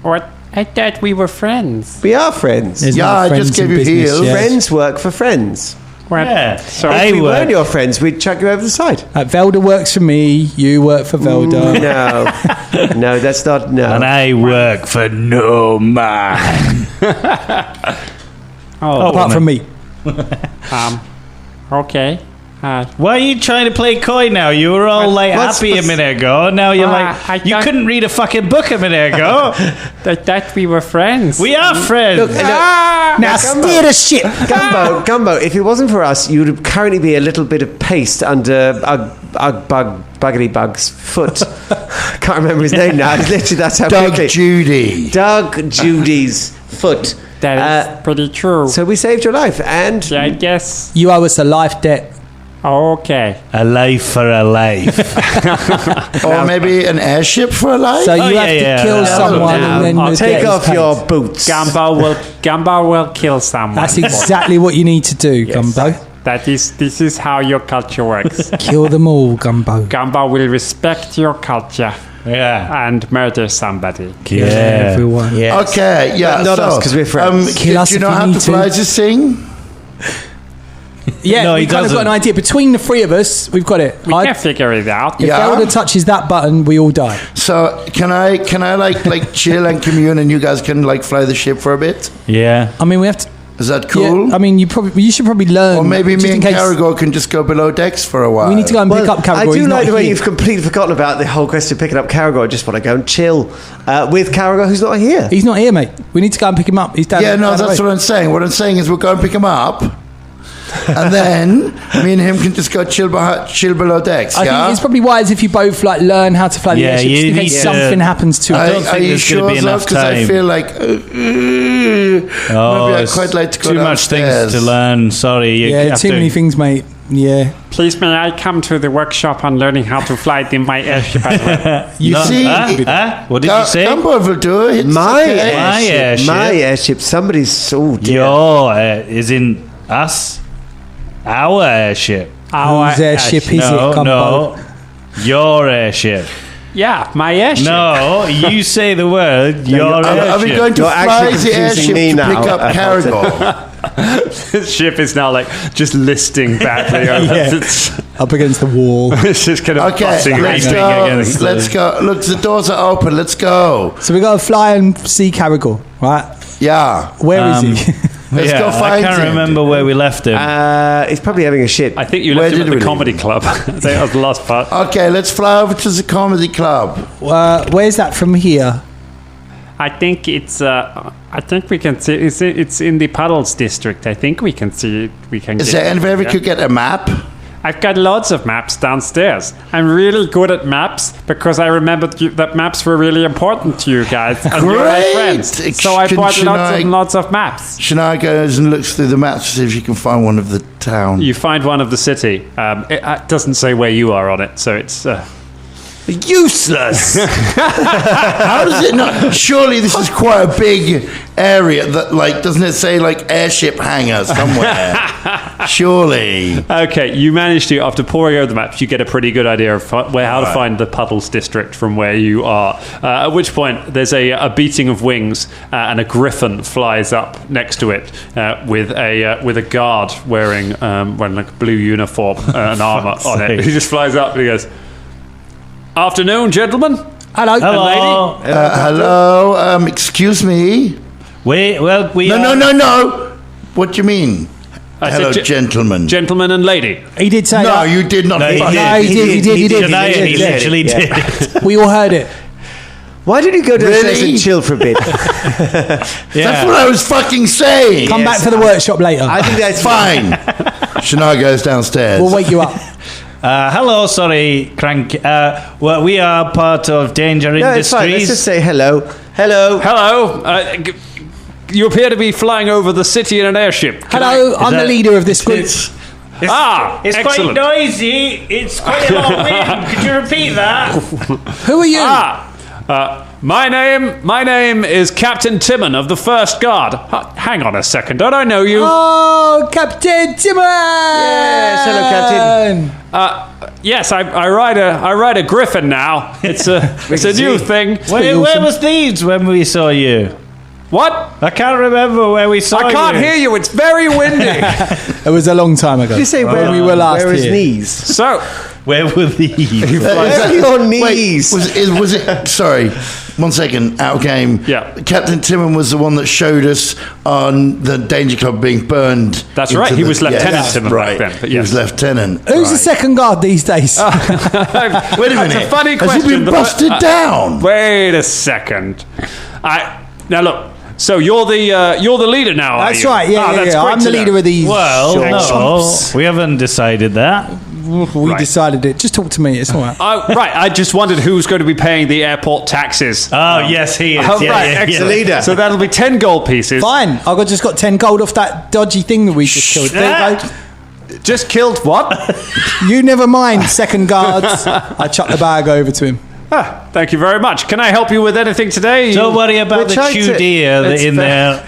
What? I thought we were friends. We are friends. There's Yeah, no I friends just gave in you business, heals. yes. Friends work for friends. Yeah. So If we weren't your friends, we'd chuck you over the side. Velda works for me. You work for Velda. No. No, that's not... No. And I work for no man. Apart from me. Okay. Why are you trying to play coy now? You were all happy a minute ago. Now you're you couldn't read a fucking book a minute ago. That we were friends. We are friends. Look, Now steer the ship. Gumbo, if it wasn't for us, you would currently be a little bit of paste under Buggity Bug's foot. Can't remember his name now. Literally, that's how Doug quickly. Judy. Doug Judy's foot. That is pretty true. So we saved your life, and I guess. You owe us a life debt. Okay. A life for a life. Or maybe an airship for a life? So you have to kill someone and then I'll the take debt is off paid. your boots. Gumbo will kill someone. That's exactly what you need to do, Gumbo. This is how your culture works. Kill them all, Gumbo. Gumbo will respect your culture. Yeah. And murder somebody. Yeah. Everyone. Yes. Okay, yeah. Not us, 'cause we're friends. Kill us do you if know you how need to to. fly this thing? Yeah, No, we he kind of got an doesn't. idea. Between the three of us, we've got it. We can figure it out. If Yeah. Velda touches that button, we all die. So can I like chill and commune, and you guys can like fly the ship for a bit? Yeah. I mean, we have to. Is that cool? Yeah, I mean, you should probably learn. Or maybe just me in and case- Caragor can just go below decks for a while. We need to go and pick up Caragor. I do He's like not the way here. you've completely forgotten about the whole question of picking up Caragor. I just want to go and chill with Caragor, who's not here. He's not here, mate. We need to go and pick him up. He's down. Yeah, no, down the that's way. what I'm saying. What I'm saying is we'll go and pick him up, and then me and him can just go chill below decks. I think it's probably wise if you both like learn how to fly the Yeah, airship, just you in need case to- something happens to I it. don't think are you there's gonna sure, be enough Because I time. feel like maybe I'd it's quite like to go too much downstairs. things to learn. Sorry. You Yeah, have too to- many things, mate. Yeah. Please, may I come to the workshop on learning how to fly my airship as well? You see? What did you say? Come over to it. My airship. My airship. Somebody's. Oh, dear. Your is in us. Our airship. Whose airship is it? No. Your airship. Yeah, my airship. No, you say the word. Your airship. Are we going to You're fly actually the airship confusing me to now. pick up cargo? The ship is now like just listing badly. Up against the wall. It's just kind of Okay, butting let's against go. Let's go. Look, the doors are open. Let's go. So we got to fly and see Caragor, right? Yeah. Where is he? Let's go find I can't him. remember where we left him. He's probably having a shit. I think you Where left him at did the we comedy leave club. I think that was the last part. Okay, let's fly over to the comedy club. Where's that from here? I think it's. I think we can see. It's in the Puddles district. I think we can see it. We can. Is get there anywhere we could get a map? I've got loads of maps downstairs. I'm really good at maps because I remembered that maps were really important to you guys. And you're my friends. So I bought lots of maps. Shania goes and looks through the maps to see if she can find one of the town. You find one of the city. It doesn't say where you are on it, so it's useless. How does it not? Surely this is quite a big area. That doesn't it say airship hangar somewhere? Surely. Okay, you manage to, after poring over the maps, you get a pretty good idea of how to find the Puddles district from where you are. At which point, there's a beating of wings, and a griffin flies up next to it with a guard wearing a blue uniform and armor on it. He just flies up and he goes, "Afternoon, gentlemen. Hello. Hello. Hello. Excuse me. We No. What do you mean? Hello, gentlemen. Gentleman and lady." He did say No, that. you did not. He did. He literally did. We all heard it. Why did you go downstairs Really? and chill for a bit? That's what I was fucking saying. Come back for the workshop later. I think that's Fine. Shania goes downstairs. We'll wake you up. Hello, sorry, Crank. Well, we are part of Danger No, it's fine. Let's Industries. just say hello. Hello. Hello. You appear to be flying over the city in an airship. Hello, I'm the leader of this group. It's Excellent. quite noisy. It's quite a lot of wind. Could you repeat that? Who are you? My name is Captain Timon of the First Guard. Hang on a second, don't I know you? Oh, Captain Timon! Yes, hello, Captain. Yes, I ride a griffin now. It's a new thing. Where was these when we saw you? What? I can't remember where we saw you. I can't hear you. It's very windy. It was a long time ago. Did you say where we were last Where his here. knees? So, Where were these? Where are your knees? Wait, was it? Sorry, 1 second. Out of game. Yeah. Captain Timon was the one that showed us on the Danger Club being burned. That's into right, he was Lieutenant Timon back right. then, but He was yes. lieutenant. Who's the second guard these days? Wait a minute. That's a funny Has question. he been busted down? Wait a second. Now look. So you're the leader now. That's are you? right. Yeah, That's yeah. great I'm to the know. leader of these. Well, no, chumps. we haven't decided that. We decided it. Just talk to me. It's all right. Right. I just wondered who's going to be paying the airport taxes. Oh, yes, he is. Oh, Yeah, right, yeah, excellent. yeah. Leader. So that'll be 10 gold pieces. Fine. I just got 10 gold off that dodgy thing that we just killed. There you go. Just killed what? You never mind, second guards. I chucked the bag over to him. Thank you very much. Can I help you with anything today? Don't worry about the trying to- chew deer it's in there.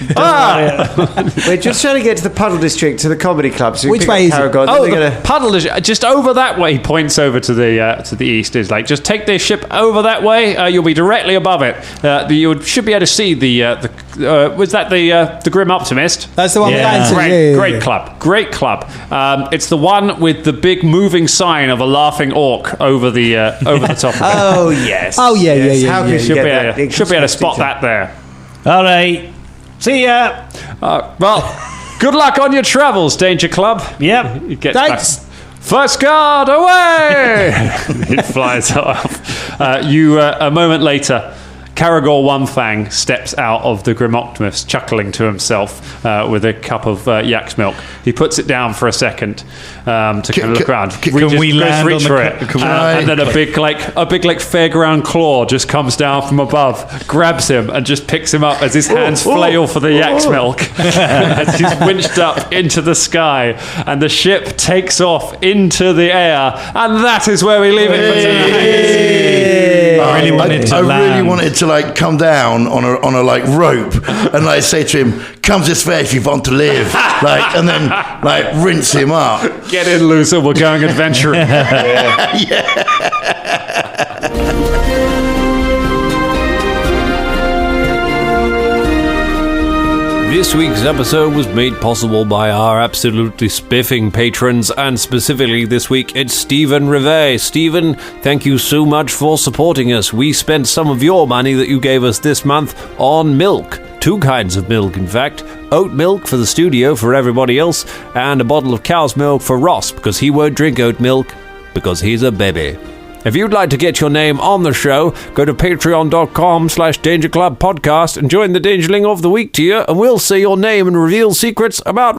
We're just trying to get to the Puddle District, to the comedy club. So we Which pick up way is it? Caragor, then Oh, we're the gonna- puddle is just over that way. He points over to the east. Is like, just take this ship over that way. You'll be directly above it. You should be able to see was that the Grim Optimist? That's the one Yeah. we're going to. Great club. Great club. It's the one with the big moving sign of a laughing orc over the top of it. Oh, yes. Oh, yeah, Yes. yeah, How yeah. could Should you be get able that? to spot that there. All right. See ya. Well, good luck on your travels, Danger Club. Yep. He gets Thanks. back. First guard, away! It flies off. A moment later, Caragor One Fang steps out of the Grim Optimus, chuckling to himself with a cup of yak's milk. He puts it down for a second to kind of look around. Can we land reach on for it? And then a big like fairground claw just comes down from above, grabs him, and just picks him up as his hands flail for the yak's milk as he's winched up into the sky, and the ship takes off into the air, and that is where we leave it for tonight. I really wanted to like come down on a like rope and like say to him, "Come this way if you want to live," like, and then like rinse him up. Get in, loser. We're going adventuring. This week's episode was made possible by our absolutely spiffing patrons, and specifically this week it's Stephen Rivet. Stephen, thank you so much for supporting us. We spent some of your money that you gave us this month on milk. 2 kinds of milk, in fact. Oat milk for the studio for everybody else, and a bottle of cow's milk for Ross, because he won't drink oat milk, because he's a baby. If you'd like to get your name on the show, go to patreon.com/Danger Club Podcast and join the Dangerling of the Week tier, and we'll say your name and reveal secrets about